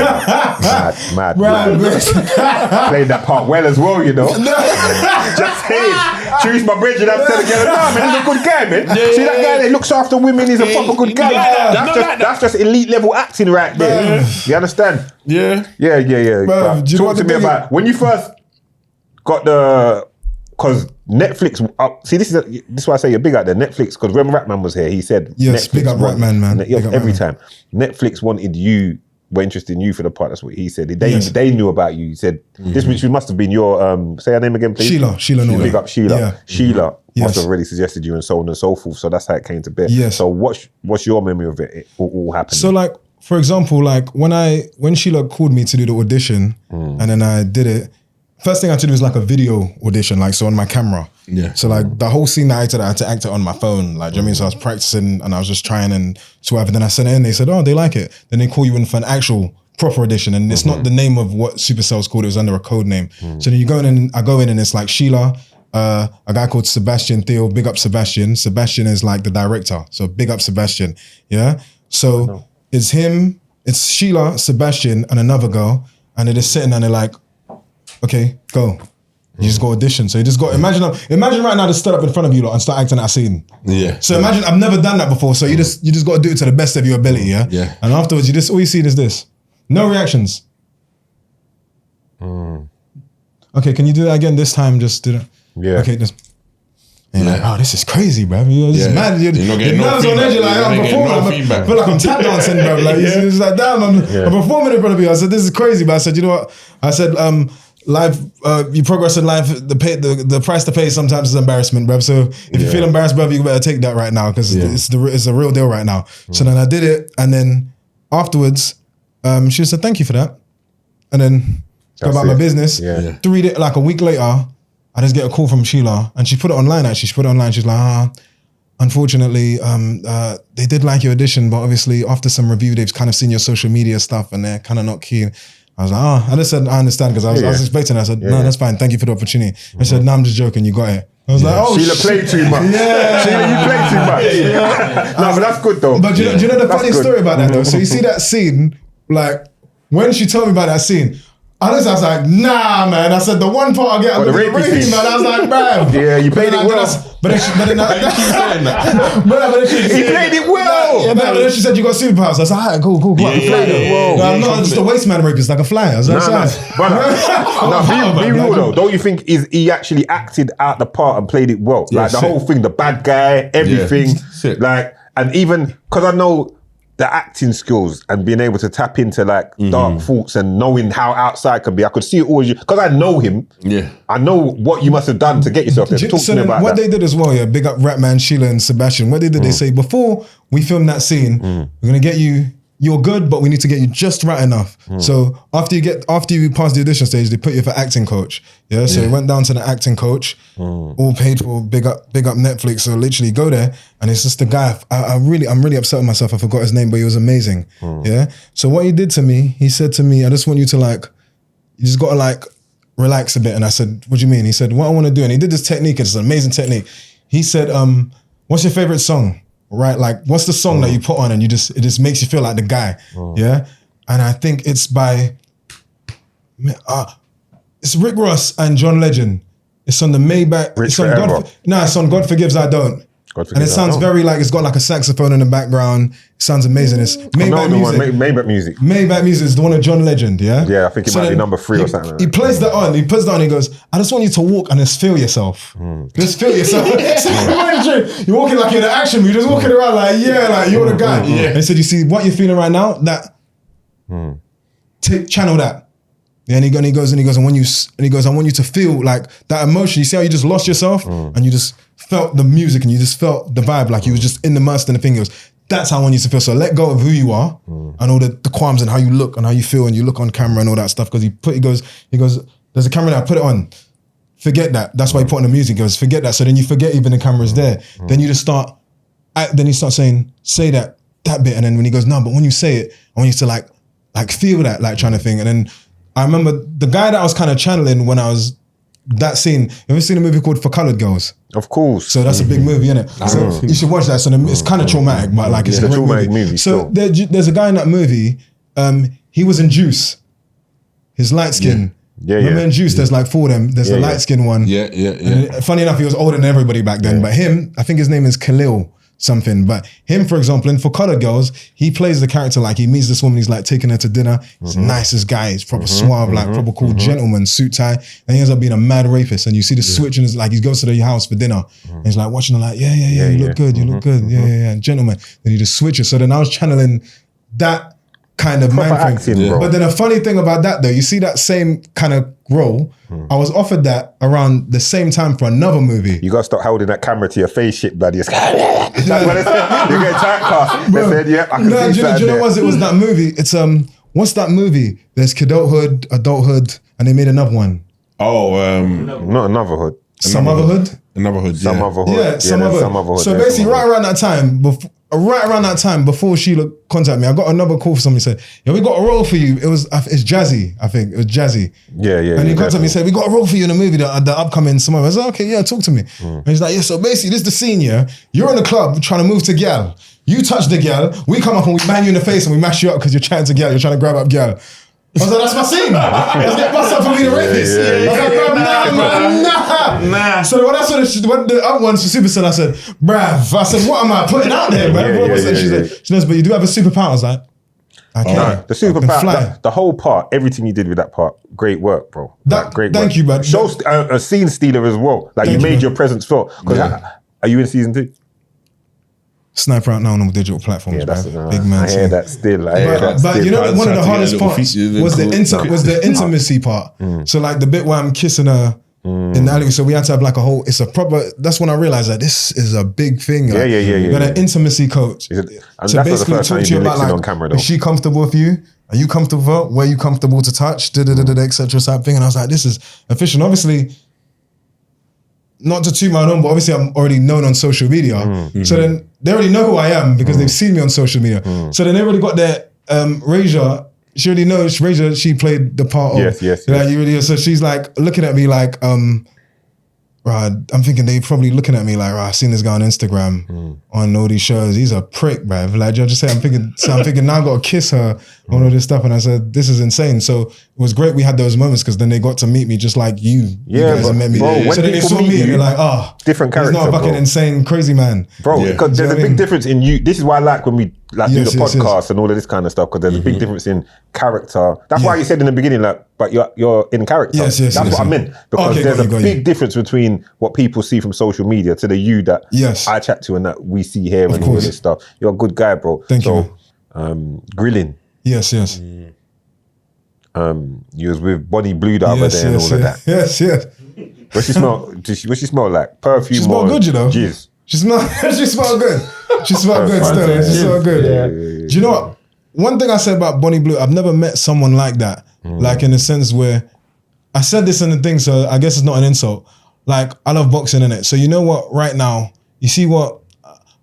mad. Played that part well as well, you know. Just saying. Choose my bridge and I'm telling you, nah, man, he's a good guy, man. See that guy that looks after women, he's a proper good guy. That's just elite level acting right there. You understand? Yeah. Bro, talk to me about when you first got because Netflix, this is why I say you're big out there. Netflix, because when Ratman was here, he said, yes, Netflix big up Ratman, man. Every time. Netflix were interested in you for the part. That's what he said. They knew about you. He said, this which must have been your, say her name again, please. Sheila Norton. Big up Sheila. Yeah. Sheila must have already suggested you and so on and so forth. So that's how it came to bear. Yes. So what's your memory of it all happening? So like, for example, like when Sheila called me to do the audition and then I did it, first thing I had to do was like a video audition, like so on my camera. Yeah. So like the whole scene that I had to act it on my phone. Like, do you know what I mean? So I was practicing and I was just trying and so whatever. Then I sent it in, they said, oh, they like it. Then they call you in for an actual proper audition. And it's not the name of what Supacell's called, it was under a code name. So then you go in and I go in and it's like Sheila, a guy called Sebastian Theo, big up Sebastian. Sebastian is like the director. So big up Sebastian. Yeah. So it's him, it's Sheila, Sebastian, and another girl. And they're just sitting and they're like, okay, go. You just go audition. So you just go, imagine right now to stand up in front of you lot and start acting that scene. Yeah. So imagine, I've never done that before. So you just got to do it to the best of your ability, yeah? Yeah. And afterwards, all you see is this. No reactions. Okay, can you do that again this time? Just do that. Yeah. Okay, just. And you're like, oh, this is crazy, bro. This is mad. Your nerves on edge. You're like, I'm performing. I feel like I'm tap dancing, bro. Like, it's like, damn, I'm performing in front of you. I said, this is crazy. But I said, you know what? I said, life, you progress in life, the price to pay sometimes is embarrassment, bro. So if you feel embarrassed, bro, you better take that right now because it's a real deal right now. So then I did it. And then afterwards, she said, thank you for that. And then go about my business. Yeah. 3 days, like a week later, I just get a call from Sheila and she put it online actually. She put it online. She's like, unfortunately, they did like your audition, but obviously after some review, they've kind of seen your social media stuff and they're kind of not keen. I was like, I just said, I understand because I was expecting it. I said, no, that's fine. Thank you for the opportunity. I said, no, I'm just joking. You got it. I was like, oh, Sheila played too much. Sheila, you played too much. No, but that's good though. But do you know the funny story about that though? So you see that scene, like when she told me about that scene, I was like, nah, man. I said, the one part I get on the raping, man. I was like, man. Yeah, you played it well. But then He played it well. But then she said, you got superpowers. I was like, all right, cool. I'm not just a waste man rapist, like a flyer. I was like, brother. Be real though. Don't you think he actually acted out the part and played it well? Like the whole thing, the bad guy, everything. Like, and even, because I know the acting skills and being able to tap into like dark thoughts and knowing how outside can be. I could see it all because I know him. Yeah. I know what you must have done to get yourself there. Talk So to me then about what that. they did as well, yeah, big up Ratman, Sheila and Sebastian. What they did, they say, before we film that scene, we're gonna get you're good, but we need to get you just right enough. So after you pass the audition stage, they put you for acting coach. Yeah. So we went down to the acting coach, all paid for, big up Netflix. So literally go there, and it's just the guy. I'm really upset with myself. I forgot his name, but he was amazing. Yeah. So what he did to me, he said to me, I just want you to you just gotta relax a bit. And I said, what do you mean? He said, what I want to do, and he did this technique. It's an amazing technique. He said, what's your favorite song? Right, like what's the song that you put on and it just makes you feel like the guy, yeah? And I think it's by, it's Rick Ross and John Legend. It's on the Maybach. It's on it's on God Forgives I Don't. And it sounds very like it's got like a saxophone in the background. It sounds amazing. It's Maybach music. Maybach music. Maybach music is the one of John Legend, yeah? Yeah, I think it might be number 3 or something. He plays that on. He puts that on. He goes, I just want you to walk and just feel yourself. Just feel yourself. You're walking like you're in an action movie. You're just walking around like, yeah, like you're the guy. And he said, you see what you're feeling right now? That channel that. Yeah, and he goes, I want you to feel like that emotion. You see how you just lost yourself and you just felt the music and you just felt the vibe, like you was just immersed in the thing. He goes, that's how I want you to feel. So let go of who you are and all the qualms and how you look and how you feel and you look on camera and all that stuff. Because he goes, there's a camera there, put it on. Forget that. That's why he put on the music. He goes, forget that. So then you forget even the camera's there. Then you just start saying, say that bit. And then when he goes, no, but when you say it, I want you to like feel that, like trying to thing. And then I remember the guy that I was kind of channeling when I was that scene. You ever seen a movie called For Colored Girls? Of course. So that's a big movie, isn't it? So you should watch that. So it's kind of traumatic, but like it's a traumatic movie. So there's a guy in that movie. He was in Juice. His light skin. Remember in Juice, there's like 4 of them. There's the light skin one. And funny enough, he was older than everybody back then. But him, I think his name is Khalil something. But him, for example, in For Colored Girls, he plays the character like he meets this woman, he's like taking her to dinner. He's the nicest guy, he's proper suave, like proper cool gentleman, suit tie. And he ends up being a mad rapist. And you see the switch and it's like he goes to the house for dinner. And he's like watching her like, yeah, you look good, you look good. Yeah, gentleman. Then he just switches. So then I was channeling that kind of mind frame. But then a funny thing about that though, you see that same kind of role, I was offered that around the same time for another movie. You gotta stop holding that camera to your face, shit, buddy. It's that's what they said. You get typecast. They said, yeah, I can see that. Do you know what it was that movie? It's what's that movie? There's Kidulthood, Adulthood, and they made another one. Oh, not Another Hood. Some Other Hood? Another Hood, Some Other Hood. Yeah, Some Other Hood. So basically right around that time, before Sheila contacted me, I got another call from somebody said, yeah, we got a role for you. It's Jazzy, I think. It was Jazzy. Yeah. And he contacted me and said, we got a role for you in a movie, the upcoming Some Other. I said, okay, yeah, talk to me. And he's like, yeah, so basically this is the scene, yeah. You're in the club trying to move to gal. You touch the gal, we come up and we bang you in the face and we mash you up because you're chatting to gal, you're trying to grab up gal. I was like, that's my scene. Let's get bust up for me to rapist. I was like, nah. So when I saw the other ones for Supacell, I said, bruv, what am I putting out there, bruv? She knows, but you do have a superpower. I was like, okay. No, the superpower, the whole part, everything you did with that part, great work, bro. Great work. Thank you, man. Show a scene stealer as well. Like you made your presence felt. Are you in season 2? Sniper out now on all digital platforms, big man. I hear that still. But you know, one of the hardest parts was the intimacy part. So like the bit where I'm kissing her in the alley. So we had to have like that's when I realized that this is a big thing. Like, you got an intimacy coach. So basically talk to you about like, is she comfortable with you? Are you comfortable with her? Were you comfortable to touch? Etc. type thing. And I was like, this is efficient. Obviously, not to toot my own, but obviously I'm already known on social media. So then they already know who I am because they've seen me on social media. So then they already got their Raja. She already knows Raja. She played the part of you really. So she's like looking at me like I'm thinking they probably looking at me like, I've seen this guy on Instagram on all these shows. He's a prick, bruv. Like, I just say, I'm thinking now I've got to kiss her on all this stuff. And I said, this is insane. So it was great we had those moments because then they got to meet me just like you. Yeah, you guys met me. Bro, so then they saw me and they're like, different character. He's not a fucking insane, crazy man. Bro, because there's a big difference in you. This is why I like when we do the podcast and all of this kind of stuff, because there's a big difference in character. That's why you said in the beginning, like, but you're in character. That's what I meant. Because there's a big difference between what people see from social media to the you that I chat to and that we see here and all of this stuff. You're a good guy, bro. Thank you. Grilling. Yes. You was with Bonnie Blue the other day and all of that. Yes. What she smell? What she smell like? Perfume. She smelled good, you know. Jizz. She smelled good. She smelled good still. She smelled good. Yeah. Do you know what? One thing I said about Bonnie Blue, I've never met someone like that. Like in the sense where I said this in the thing, so I guess it's not an insult. Like I love boxing in it. So you know what? Right now, you see what?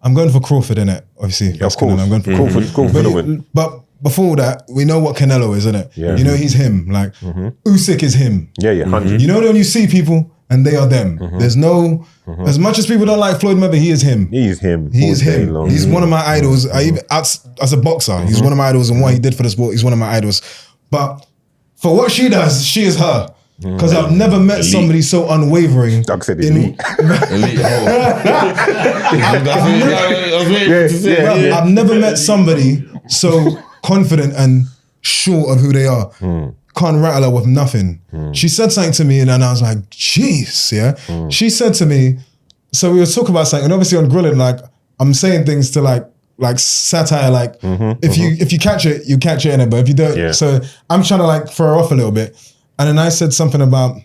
I'm going for Crawford in it. Obviously, Of course. I'm going for Crawford for the win. But before that, we know what Canelo is, isn't it? Yeah. You know he's him. Like Usyk is him. Yeah, 100. You know when you see people and they are them. There's no, as much as people don't like Floyd Mayweather, he is him. He is him. He is all day him. long. He's one of my idols. I even as a boxer, he's one of my idols, and what he did for the sport, he's one of my idols. But for what she does, she is her. Because I've never met somebody so unwavering. Doug said elite. Elite hole. I've never met somebody so confident and sure of who they are. Can't rattle her with nothing. She said something to me and then I was like, jeez, yeah. She said to me, so we were talking about something, and obviously on Grilling, like I'm saying things to like satire, like if you catch it, you catch it in it, but if you don't, so I'm trying to like throw her off a little bit. And then I said something about,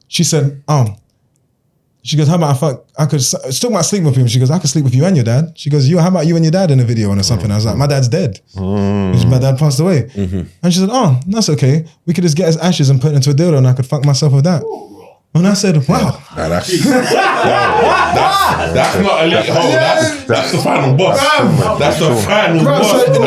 she said, she goes, how about I could, it's talking about sleep with him. She goes, I could sleep with you and your dad. She goes, how about you and your dad in a video or something? I was like, my dad's dead. My dad passed away. And she said, that's okay. We could just get his ashes and put it into a dildo and I could fuck myself with that. And I said, wow. That's not elite hole. That's the final boss. That's the final boss. So in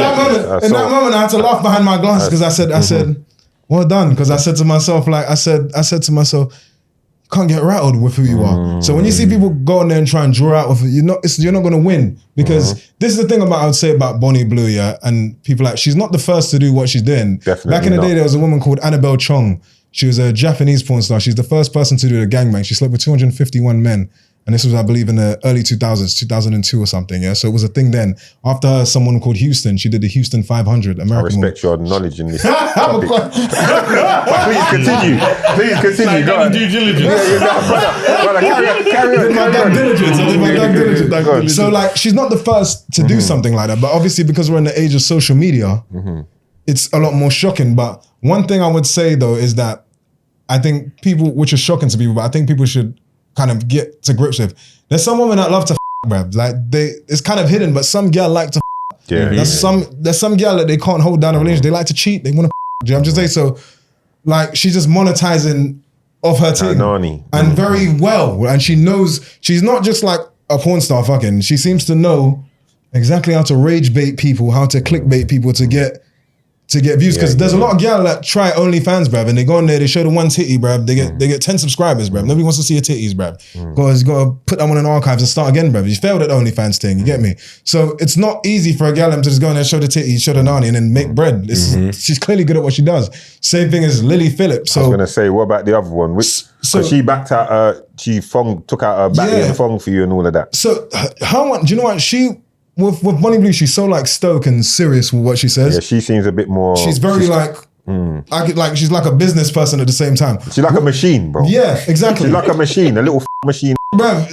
that moment, I had to laugh behind my glasses because I said, well done. Because I said to myself, like I said to myself, you can't get rattled with who you are. So when you see people go in there and try and draw out of it, you're not going to win. Because this is the thing I would say about Bonnie Blue, yeah, and people like, she's not the first to do what she's doing. Definitely Back in the not. day, there was a woman called Annabelle Chong. She was a Japanese porn star. She's the first person to do the gangbang. She slept with 251 men. And this was, I believe, in the early 2000s, 2002 or something, yeah? So it was a thing then. After her, someone called Houston, she did the Houston 500, I American respect your knowledge in this topic. Please continue. Go on. Due diligence. Brother, carry on. So like, she's not the first to do something like that, but obviously because we're in the age of social media, it's a lot more shocking. But one thing I would say though is that I think people, which is shocking to people, but I think people should kind of get to grips with. There's some women that love to bruv. Like it's kind of hidden, but some girl like to There's some girl that they can't hold down a relationship. They like to cheat. They want to. Do you know what I'm just saying? So, like, she's just monetizing off her thing, and very well. And she knows she's not just like a porn star. Fucking, she seems to know exactly how to rage bait people, how to clickbait people to get views. Because there's a lot of gal that try OnlyFans, bruv, and they go on there, they show the one titty, bruv. They get 10 subscribers, bruv. Nobody wants to see your titties, bruv. Because you got to put that one in archives and start again, bruv. You failed at the OnlyFans thing, you get me? So it's not easy for a gal to just go in there, show the titty, show the nanny, and then make bread. She's clearly good at what she does. Same thing as Lily Phillips. So I was going to say, what about the other one? So she backed out, took out her back and thong for you and all of that. So how much, do you know what? With Bonnie Blue, she's so like stoic and serious with what she says. Yeah, she seems a bit more. She's very she's like a business person at the same time. She's like a machine, bro. Yeah, exactly. She's like a machine, a little machine. Bruv,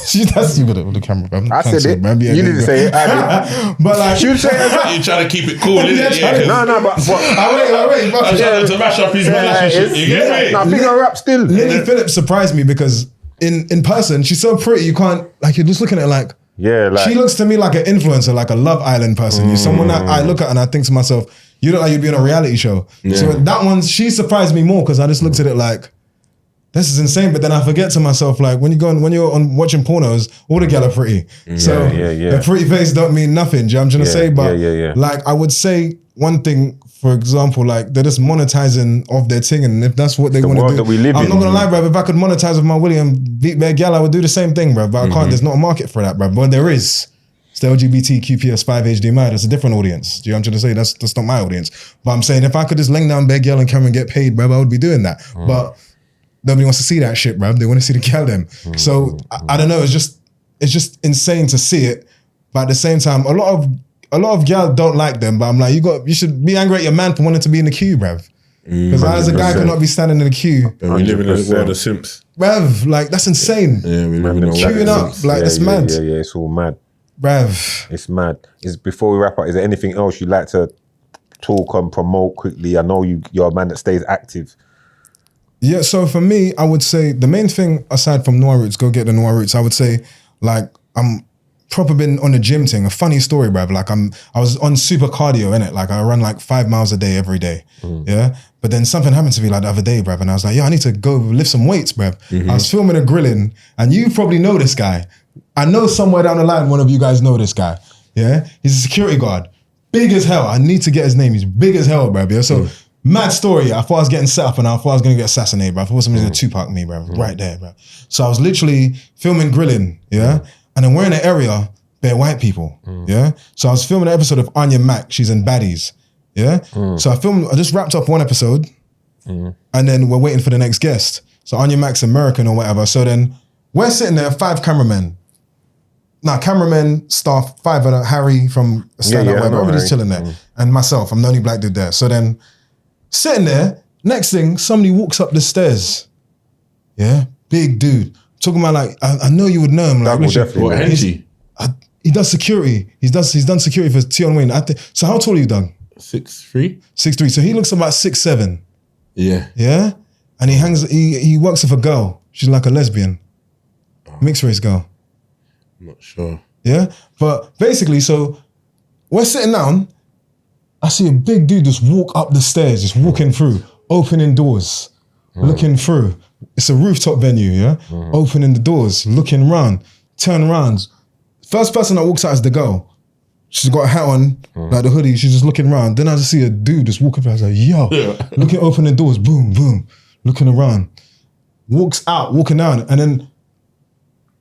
she does you with the camera, bruv. I said it. Bruv. Yeah, you didn't say it. I did. But like, she would say it. You're trying to keep it cool, isn't it? Yeah, No, but I wait. I'm trying to mash up his relationship. You get me? Nah, big her up still. Lily Phillips surprised me because in person, she's so pretty, you can't, like, you're just looking at her like, she looks to me like an influencer, like a Love Island person. You're someone that I look at and I think to myself, you look like you'd be on a reality show. Yeah. So that one, she surprised me more because I just looked at it like, this is insane. But then I forget to myself, like when you're on watching pornos, all the gal are pretty. So a pretty face don't mean nothing. Do you know what I'm trying to say? But like I would say one thing, for example, like they're just monetizing off their thing, and if that's what they want to do, that we live I'm in. not gonna lie, bruv. If I could monetize with my Willie and beat their gal, I would do the same thing, bruv. But I can't. There's not a market for that, bruv. But there is. It's the LGBTQPS5 HDMI. That's a different audience. Do you know what I'm trying to say? That's not my audience. But I'm saying if I could just lay down bare gal and come and get paid, bruv, I would be doing that. But nobody wants to see that shit, bruv. They want to see the gal them. So I don't know. It's just insane to see it. But at the same time, a lot of gal don't like them. But I'm like, you should be angry at your man for wanting to be in the queue, bruv. Because I as a guy could not be standing in the queue. And we live in a world of simps. Bruv, like that's insane. Yeah, we live in a world queuing of up, simps. like it's mad. Yeah, it's all mad. Bruv. It's mad. Before we wrap up, is there anything else you'd like to talk and promote quickly? I know you're a man that stays active. Yeah, so for me, I would say the main thing aside from Noir Roots, go get the Noir Roots. I would say, like, I'm proper been on the gym thing. A funny story, bruv. Like, I was on super cardio, innit? Like, I run like 5 miles a day every day. Yeah. But then something happened to me like the other day, bruv. And I was like, yo, I need to go lift some weights, bruv. I was filming a grilling, and you probably know this guy. I know somewhere down the line, one of you guys know this guy. Yeah. He's a security guard. Big as hell. I need to get his name. He's big as hell, bruv. Yeah. So, mad story. I thought I was getting set up and I thought I was going to get assassinated, bro. I thought somebody was going to Tupac me, bro. Right there, bro. So I was literally filming grilling, yeah? And then we're in an area, bare white people, yeah? So I was filming an episode of Anya Mac. She's in Baddies, yeah? So I just wrapped up one episode and then we're waiting for the next guest. So Anya Mac's American or whatever. So then we're sitting there, 5 cameramen. Cameramen, staff, 5 of Harry from Stand Up, whatever. Everybody's chilling there. And myself, I'm the only black dude there. So then sitting there, next thing, somebody walks up the stairs. Yeah, big dude. Talking about like, I know you would know him. Like, What, Henry? He does security. He's done security for Tion Wayne. So how tall are you, Doug? 6'3". 6'3". So he looks about 6'7". Yeah. Yeah, and he works with a girl. She's like a lesbian, mixed race girl. I'm not sure. Yeah, but basically, so we're sitting down. I see a big dude just walk up the stairs, just walking through, opening doors, looking through. It's a rooftop venue, yeah? Opening the doors, looking round, turn around. First person that walks out is the girl. She's got a hat on, like the hoodie, she's just looking around. Then I just see a dude just walking through. I was like, yo, looking, opening doors, boom, boom, looking around. Walks out, walking down, and then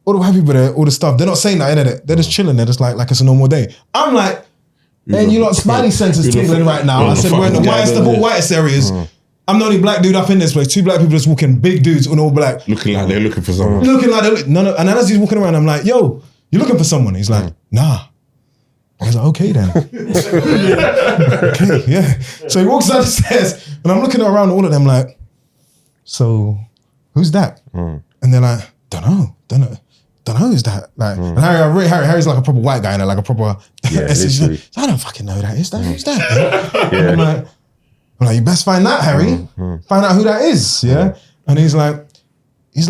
all the white people there, all the stuff, they're not saying that, innit? They're just chilling, they're just like it's a normal day. I'm like, and you lot spidey senses tingling right now. I said, we're in the whitest of all whitest areas. I'm the only black dude up in this place. 2 black people just walking, big dudes on all black. Looking like they're looking for someone. No. And then as he's walking around, I'm like, yo, you looking for someone? He's like, nah. I was like, okay then. Okay, yeah. So he walks down the stairs and I'm looking around all of them like, so who's that? And they're like, don't know who's that. Like, and Harry's like a proper white guy, like a proper. literally. I don't fucking know who that is. Who's that? I'm like, you best find that, Harry. Find out who that is. Yeah. And he's like, do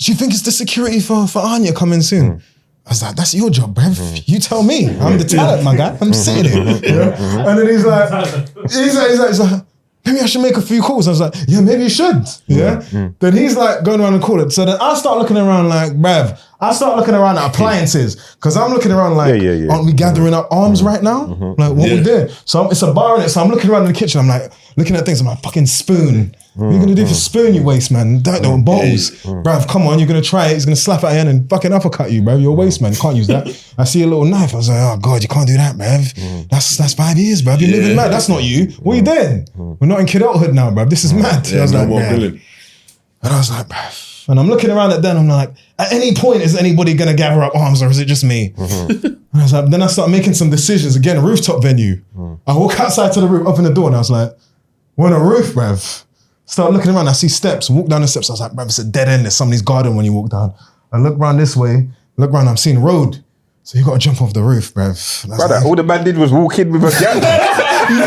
you think it's the security for Anya coming soon? I was like, that's your job, bruv. You tell me. I'm the talent, my guy. I'm sitting here. Yeah? And then he's like, maybe I should make a few calls. I was like, yeah, maybe you should. Yeah. Then he's like going around and calling it. So then I start looking around like, bruv, I start looking around at appliances because I'm looking around like, aren't we gathering up arms right now? Like, what we doing? So it's a bar in it. So I'm looking around in the kitchen. I'm like, looking at things. I'm like, fucking spoon. What are you going to do for spoon, you waste man? Don't know, bottles. Bruv, come on, you're going to try it. He's going to slap at your hand and fucking uppercut you, bruv. You're a waste man. You can't use that. I see a little knife. I was like, oh God, you can't do that, bruv. That's 5 years, bruv. You're living mad. That's not you. What are you doing? We're not in kid adulthood now, bruv. This is mad. I was like, man. And I was like, bruv. And I'm looking around at them. I'm like, at any point, is anybody going to gather up arms or is it just me? And I was like, then I start making some decisions. Again, rooftop venue. I walk outside to the roof, open the door, and I was like, we're on a roof, bruv. Start looking around, I see steps, walk down the steps. I was like, bruv, it's a dead end. There's somebody's garden when you walk down. I look around this way, look around, I'm seeing road. So you got to jump off the roof, bruv. Brother, all the man did was walk in with a gun. You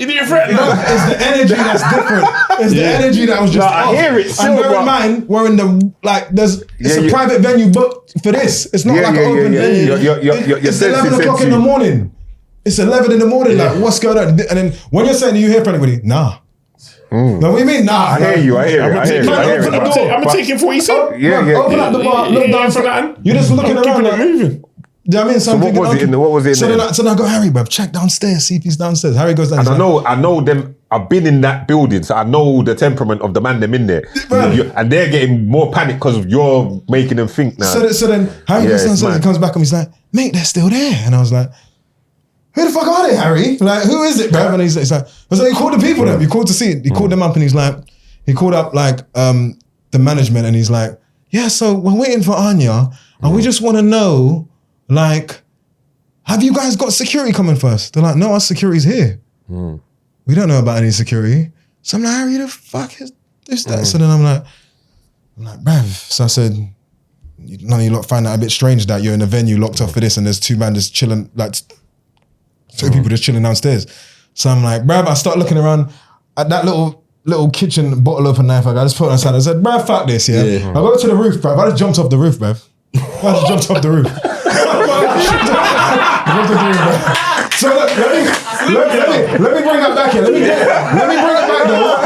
didn't threaten. It's the energy that's different. It's the energy that was just off. I hear it still, and bear in mind, we're in the, like, it's a private venue booked for this. It's not like an open venue. It's 11 o'clock in the morning. It's 11 in the morning, like, what's going on? And then when you're saying, do you hear for anybody? Nah. No, what do you mean? Nah. I hear you. I'm taking 40 cents. Open up the bar, look down for that. You're just looking around. Like, moving. Do you know what I mean? So what was it? So then I go, Harry, bruv, check downstairs, see if he's downstairs. Harry goes downstairs. And I know them. I've been in that building, so I know the temperament of the man them in there. And they're getting more panic because you're making them think now. So then Harry goes downstairs and comes back and he's like, mate, they're still there. And I was like, who the fuck are they, Harry? Like, who is it, bruv? And he's like, I was like, you called the people up. You called to see it. He called them up and he's like, he called up like the management and he's like, yeah, so we're waiting for Anya and we just want to know, like, have you guys got security coming first? They're like, no, our security's here. We don't know about any security. So I'm like, Harry, the fuck is this, that? So then I'm like, bruv. So I said, none of you lot find that a bit strange that you're in a venue locked up for this and there's two man just chilling, like two people just chilling downstairs. So I'm like, bruv, I start looking around at that little kitchen bottle open knife. I just put it on the side. I said, bruv, fuck this, yeah. I go to the roof, bruv. I just jumped off the roof, bruv. I just jumped off the roof. So look, let me bring that back here. Let me bring it back though.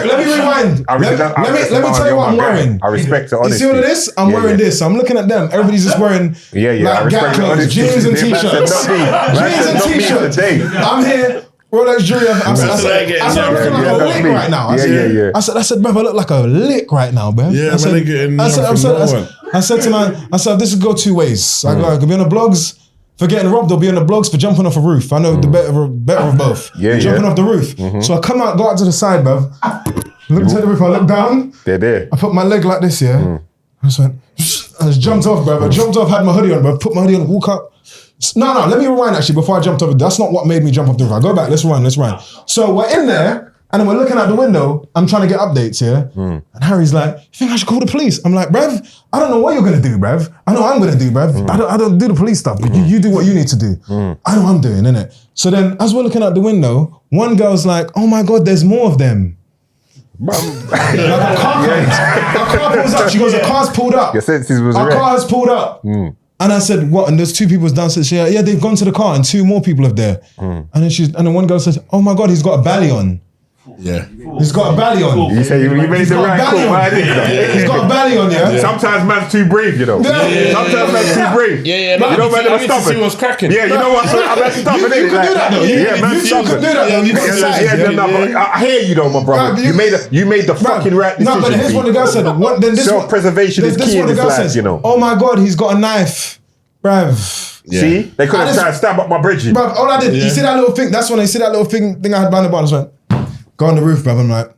Let me rewind. Let me tell you what I'm wearing. I respect the honesty. You see what it is? I'm wearing this. I'm looking at them. Everybody's just wearing like Gap clothes, jeans and t-shirts. Jeans and t-shirts. I'm here. Rolex jewelry. I said, I'm looking like a lick right now. I said, bruv, I look like a lick right now, bruv. I said to man, this will go two ways. I could be on the blogs for getting robbed, or be on the blogs for jumping off a roof. I know the better of both. Jumping off the roof. So I go out to the side, bruv. Look to the roof, I look down. They're there. I put my leg like this, I just went, I just jumped off, bruv. I jumped off, had my hoodie on, bruv. Put my hoodie on, walk up. No, let me rewind actually before I jumped over. That's not what made me jump off the roof. I go back, let's run. So we're in there, and then we're looking out the window. I'm trying to get updates here. And Harry's like, you think I should call the police? I'm like, bruv, I don't know what you're gonna do, bruv. I know what I'm gonna do, bruv. I don't do the police stuff, but you do what you need to do. I know what I'm doing, innit? So then, as we're looking out the window, one girl's like, oh my God, there's more of them. Like a car pulls up. She goes, a car's pulled up. Your senses was Our car has pulled up. And I said, what? And there's two people downstairs. Yeah, they've gone to the car and two more people are there. And then one girl says, oh my God, he's got a belly on. Yeah. He's got a belly on. You say you made the right call, man. He's got a belly on, yeah? Sometimes man's too brave, you know. Sometimes man's too brave. Yeah. You know, man, I need to see what's cracking. Yeah, you know what? I'm stubborn, You can do that though. Yeah, You can do that though. You got size. I hear you though, my brother. You made the fucking right decision. No, but here's what the guy said. Self-preservation is key in this life, you know. Oh my God, he's got a knife. Bruv. Yeah. See? They could have tried to stab up my bridge. Bruv, all I did, you see that little thing? That's when I see that little thing I had behind the bar. I just went, go on the roof, bruv. I'm like,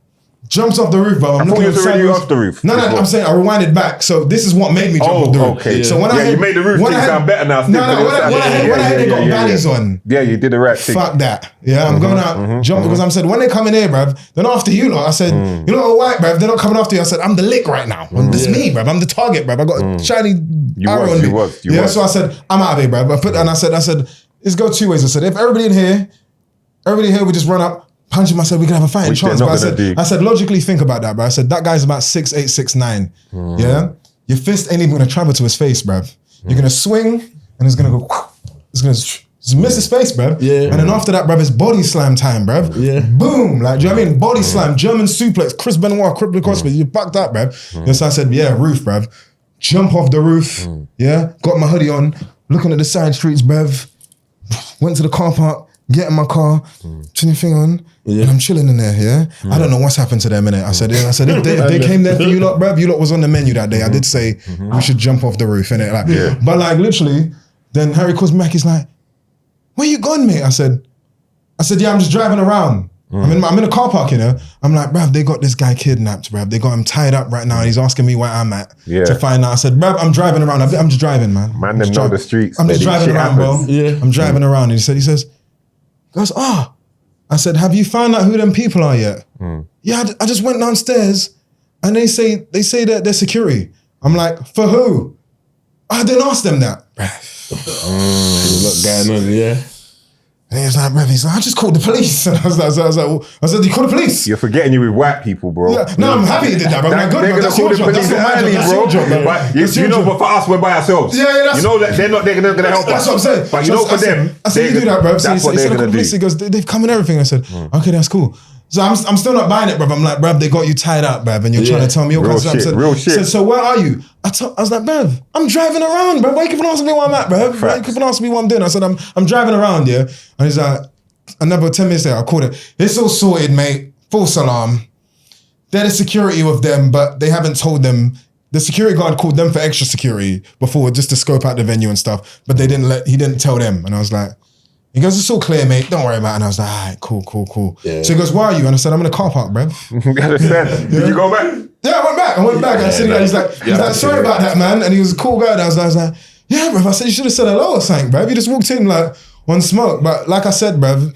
jumps off the roof, bruv. I thought you was already off the roof. No, I'm saying I rewinded back. So this is what made me jump off the roof. Okay. So when you made the roof thing sound better now. When I had they got valleys on. Yeah, you did the right thing. Fuck that. Yeah, I'm going out, jump, because I'm said, when they come in here, bruv, they're not after you lot. I said, you know what, white, bruv, they're not coming after you. I said, I'm the lick right now. This is me, bruv. I'm the target, bruv. I got a shiny arrow on me. You was. So I said, I'm out of here, bruv. And I said, let's go two ways. I said, if everybody in here would just run up, punch him, I said, we can have a fighting chance. But I said, logically think about that, bro. I said, that guy's about 6'8", 6'9". Yeah? Your fist ain't even gonna travel to his face, bruv. You're gonna swing, and it's gonna go, it's gonna just miss his face, bruv. Yeah. And then after that, bruv, it's body slam time, bruv. Yeah. Boom. Like, do you know what I mean? Body slam, German suplex, Chris Benoit, crippling crossfit. You fucked up, bruv. So I said, yeah, roof, bruv. Jump off the roof. Yeah? Got my hoodie on, looking at the side streets, bruv. Went to the car park, get in my car, turn your thing on, and I'm chilling in there, yeah? I don't know what's happened to them, innit? I said, if they came there for you lot, bruv, you lot was on the menu that day. I did say, we should jump off the roof, innit? Like, but like, literally, then Harry calls me back, he's like, where you gone, mate? I said, yeah, I'm just driving around. I'm in a car park, you know? I'm like, bruv, they got this guy kidnapped, bruv. They got him tied up right now, and he's asking me where I'm at to find out. I said, bruv, I'm driving around. I'm just driving, man. Man, them know the streets. I'm just driving around, bro. Yeah. I'm driving around. And he says, goes, I said, have you found out who them people are yet? Yeah, I just went downstairs, and they say that they're security. I'm like, for who? I didn't ask them that. What's going on, yeah. And he was like, bruv, I just called the police. And I said, you called the police? You're forgetting you with white people, bro. Yeah. No, I'm happy you did that, bro. They're going to call the police early, bro. But you know, but for us, we're by ourselves. Yeah, you know that they're not going to help us. That's what I'm saying. But you know, for them, I said, you do that, bro. That's what they're going to do. He goes, they've come and everything. I said, okay, that's cool. So I'm still not buying it, bruv. I'm like, bruv, they got you tied up, bruv, and you're trying to tell me your concept. Real shit. Said, so where are you? I was like, bruv, I'm driving around, bruv. Why you keep on asking me where I'm at, bruv? Why you keep on asking me what I'm doing? I said, I'm driving around, yeah. And he's like, another 10 minutes later, I called it. It's all sorted, mate. False alarm. They're the security with them, but they haven't told them. The security guard called them for extra security before, just to scope out the venue and stuff. But he didn't tell them. And I was like, he goes, it's all clear, mate. Don't worry about it. And I was like, all right, cool. Yeah. So he goes, where are you? And I said, I'm in a car park, bruv. Did you go back? Yeah, I went back. I said, he's like, sorry about that, man. And he was a cool guy. And I was like, yeah, bruv. I said, you should have said hello or something, bruv. You just walked in like on smoke. But like I said, bruv,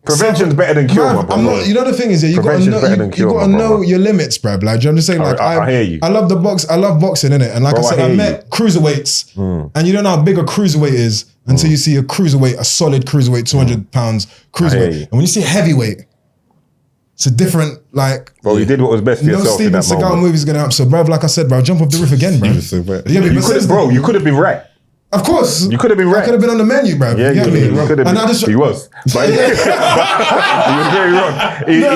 Prevention's better than cure, my Bruv, brother. I'm not. You know the thing is, yeah, you gotta Prevention's know. better than You cure, gotta my know brother. your limits, bruv. Like, I'm just saying, like, I hear you. I love the box. I love boxing, innit? And like Bro, I said, I I hear met cruiserweights, and you don't know how big a cruiserweight is until you see a cruiserweight, a solid cruiserweight, 200 pounds hear cruiserweight. you. And when you see heavyweight, it's a different, like. Bro, you did what was best for No yourself in Steven that Seagal moment. movie's gonna happen. So, bruv, like I said, bro, jump off the roof again, bro. You could have been right. Of course. You could have been right. I could have been on the menu, bro. Yeah, you get me? you could have And I been. just, He was. But he was very wrong.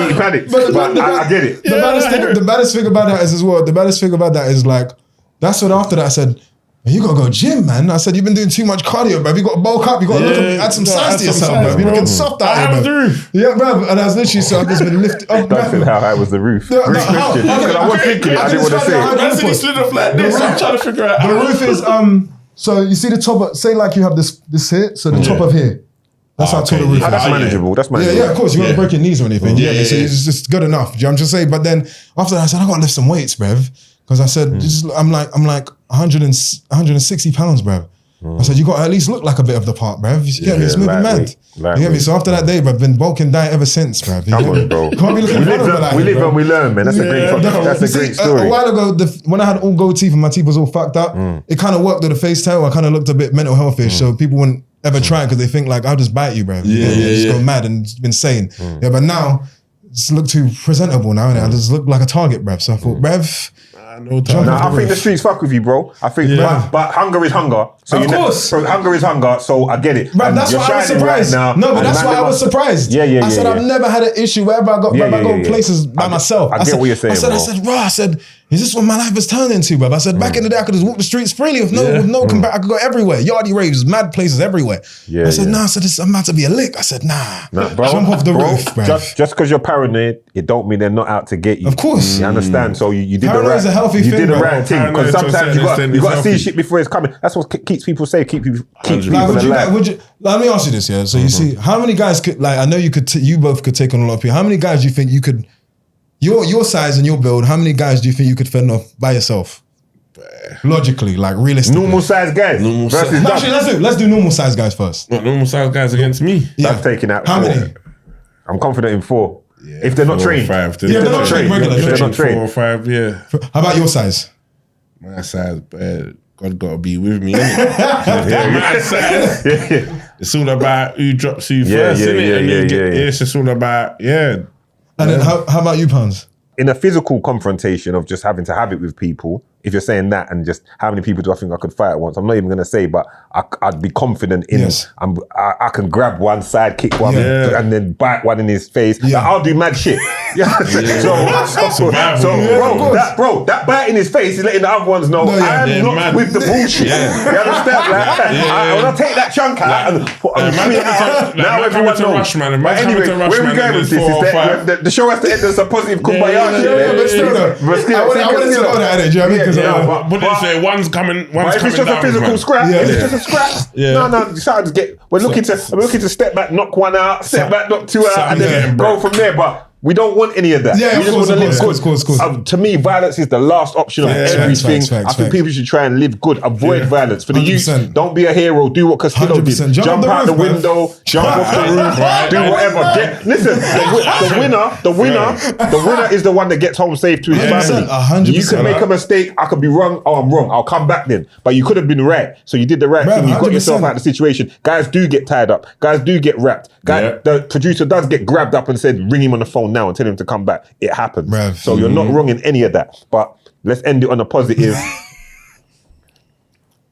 He panicked. But I get it. The baddest thing about that is as well. The baddest thing about that is like, that's what after that I said, man, you gotta go gym, man. I said, you've been doing too much cardio, bruv. You gotta bulk up. You gotta look at add some size to yourself, bruv. You're looking soft out here, bruv. Yeah, bruv. And I was literally, so I've just been lifting. Oh, Don't say how high was the roof. Roof question. Because I was thinking it. I didn't want to say it. Man said he slid off like this. I'm trying to figure out. The roof is so you see the top of, say like you have this here, so the top of here. That's how tall the roof is. That's manageable. That's manageable. Yeah, of course. You won't break your knees or anything. Yeah, So yeah. it's just good enough. Do you know what I'm just saying? But then after that, I said, I gotta lift some weights, bruv. Because I said, I'm like 160 pounds, bruv. I said, you got to at least look like a bit of the part, bruv. You get me? It's moving mad. You get me? So after that day, bruv, been bulking diet ever since, bruv. You Come get me? on, bro. Can't be looking vulnerable like We that, live bro. and we learn, man. That's a great story. A while ago, when I had all gold teeth and my teeth was all fucked up, it kind of worked with the face tail. I kind of looked a bit mental healthish, so people wouldn't ever try it because they think like, I'll just bite you, bruv. Just go mad and insane. Yeah, but now, just look too presentable now, innit? I just look like a target, bruv. So I thought, bruv, jump No, off I the think the roof. streets fuck with you, bro. I think, but hunger is hunger. So Of course. so hunger is hunger. So I get it. Bruv, And that's you're why I was shining surprised. right now. No, but and that's man, why I them was are- surprised. Yeah. I said I've never had an issue wherever I go. Yeah, I go yeah. places by myself. I get said, what you're saying, I said, bro. I said, is this what my life has turned into, bruv? I said, back in the day, I could just walk the streets freely with no I could go everywhere. Yardie raves, mad places everywhere. Yeah, I said, yeah. nah. I said, I'm about to be a lick. I said, nah. Bro, Jump off the roof, bruv. Just because you're paranoid, it don't mean they're not out to get you. Of course. You understand? So you did Paranoia the right. is a healthy you thing, did the bro. right thing Paranoia because to a sometimes certain extent you is got to see healthy. shit before it's coming. That's what keeps people safe. Keeps people Like, alive. would you, let me ask you this, yeah? So you see, how many guys could, like, I know you both could take on a lot of people. How many guys do you think you could, your size and your build, how many guys do you think you could fend off by yourself? Logically, like realistically. Normal size guys versus No, actually, let's do normal size guys first. What, normal size guys against me? That's taking out How 4. many? I'm confident in 4. If they're not 4 or trained. 5. Yeah, they're not trained, regular. If they're not trained. 4 or 5, yeah. How about your size? My size, God gotta be with me, innit? My size. It's all about who drops who first, innit? It's just all about, And then how about you, Pounds? In a physical confrontation of just having to have it with people, if you're saying that and just how many people do I think I could fight at once, I'm not even going to say, but I'd be confident in I can grab one side, kick one, and then bite one in his face. Yeah. Like, I'll do mad shit. Bro, that bite in his face is letting the other ones know I'm not mad. with the bullshit. You understand? When I take that chunk out and put now everyone knows. But anyway, where are we going with this? The show has to end on some positive kumbaya. But still, though, I wanted to know that, do you know what I mean? But they say one's coming But if it's just a physical scrap, if it's just a scrap, no, decide to get. We're looking to step back, knock one out, step back, knock 2 out, and then go from there. But we don't want any of that. Yeah, we of course, want to live of course, good. To me, violence is the last option of everything. I think people should try and live good, avoid violence. For the youth, 100%. don't be a hero. Do what Castillo did. 100%. Jump out the window, jump off the roof, do whatever. Listen, the winner is the one that gets home safe to his 100%, family. 100%. You can make a mistake. I could be wrong. Oh, I'm wrong. I'll come back then. But you could have been right. So you did the right thing. You got yourself out of the situation. Guys do get tied up. Guys do get wrapped. The producer does get grabbed up and said, ring him on the phone now and tell him to come back. It happens. So you're not wrong in any of that. But let's end it on a positive.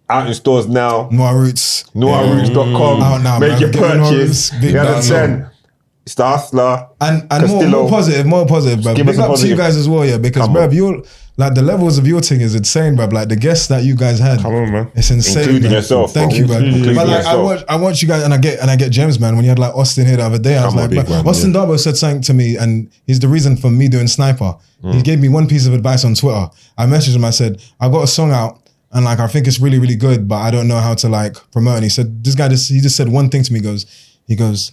Out in stores now. Noir Roots. NoirRoots.com. Out now, Make bruv. your Get the Noir purchase. Roots. Big You down understand? It's the Hustler. And Castillo. more positive, bro. Give Big us a up to positive. you guys as well, yeah, because, Come bruv, on. you're, like, the levels of your thing is insane, bruv. Like, the guests that you guys had. Come on, man. It's insane, Including man. yourself, Thank bro. you, man. Including But, like, yourself. I watch you guys, and I get gems, man. When you had, like, Austin here the other day, I was Come on, like, big bruv, man, Austin Darbo said something to me, and he's the reason for me doing Sniper. He gave me one piece of advice on Twitter. I messaged him, I said, I got a song out, and, like, I think it's really, really good, but I don't know how to, like, promote it. And he said, he just said one thing to me. He goes,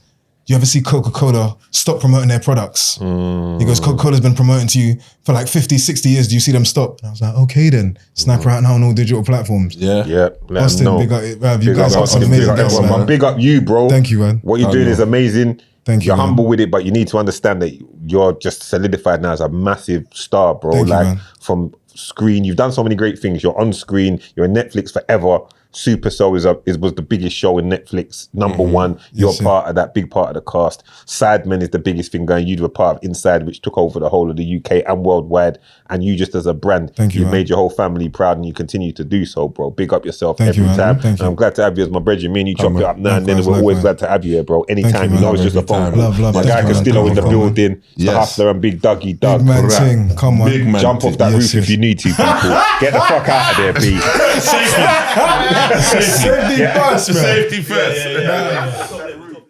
you ever see Coca-Cola stop promoting their products? He goes, Coca-Cola's been promoting to you for like 50, 60 years. Do you see them stop? And I was like, okay then. Sniper out now on all digital platforms. Yeah, let Austin, them know. big up, you guys got some amazing guys, man. Big up you, bro. Thank you, man. What you're doing is amazing. Thank you, You're man. humble with it, but you need to understand that you're just solidified now as a massive star, bro. Thank you, like man. from screen, you've done so many great things. You're on screen. You're in Netflix forever. Supacell was the biggest show in Netflix, number one. You're Yes, sir. part of that, big part of the cast. Sidemen is the biggest thing going. You were part of Inside, which took over the whole of the UK and worldwide. And you just as a brand, Thank you, you've man. made your whole family proud, and you continue to do so, bro. Big up yourself Thank every you, man. time. Thank And I'm you. glad to have you as my brethren. Me and you chop man. it up now and then. Likewise, We're always likewise. glad to have you here, bro. Anytime, you, you know, man. it's just a Every phone time. call. Love, My thank guy you, man. Castillo in the Come on, man. building. Yes. The Hustler and Big Dougie Big Doug. man Right. ting. Come on. Big man. Jump off that Yes, roof yes. if you need to, people. Get the fuck out of there, B. Safety first, man. Safety first. Yeah.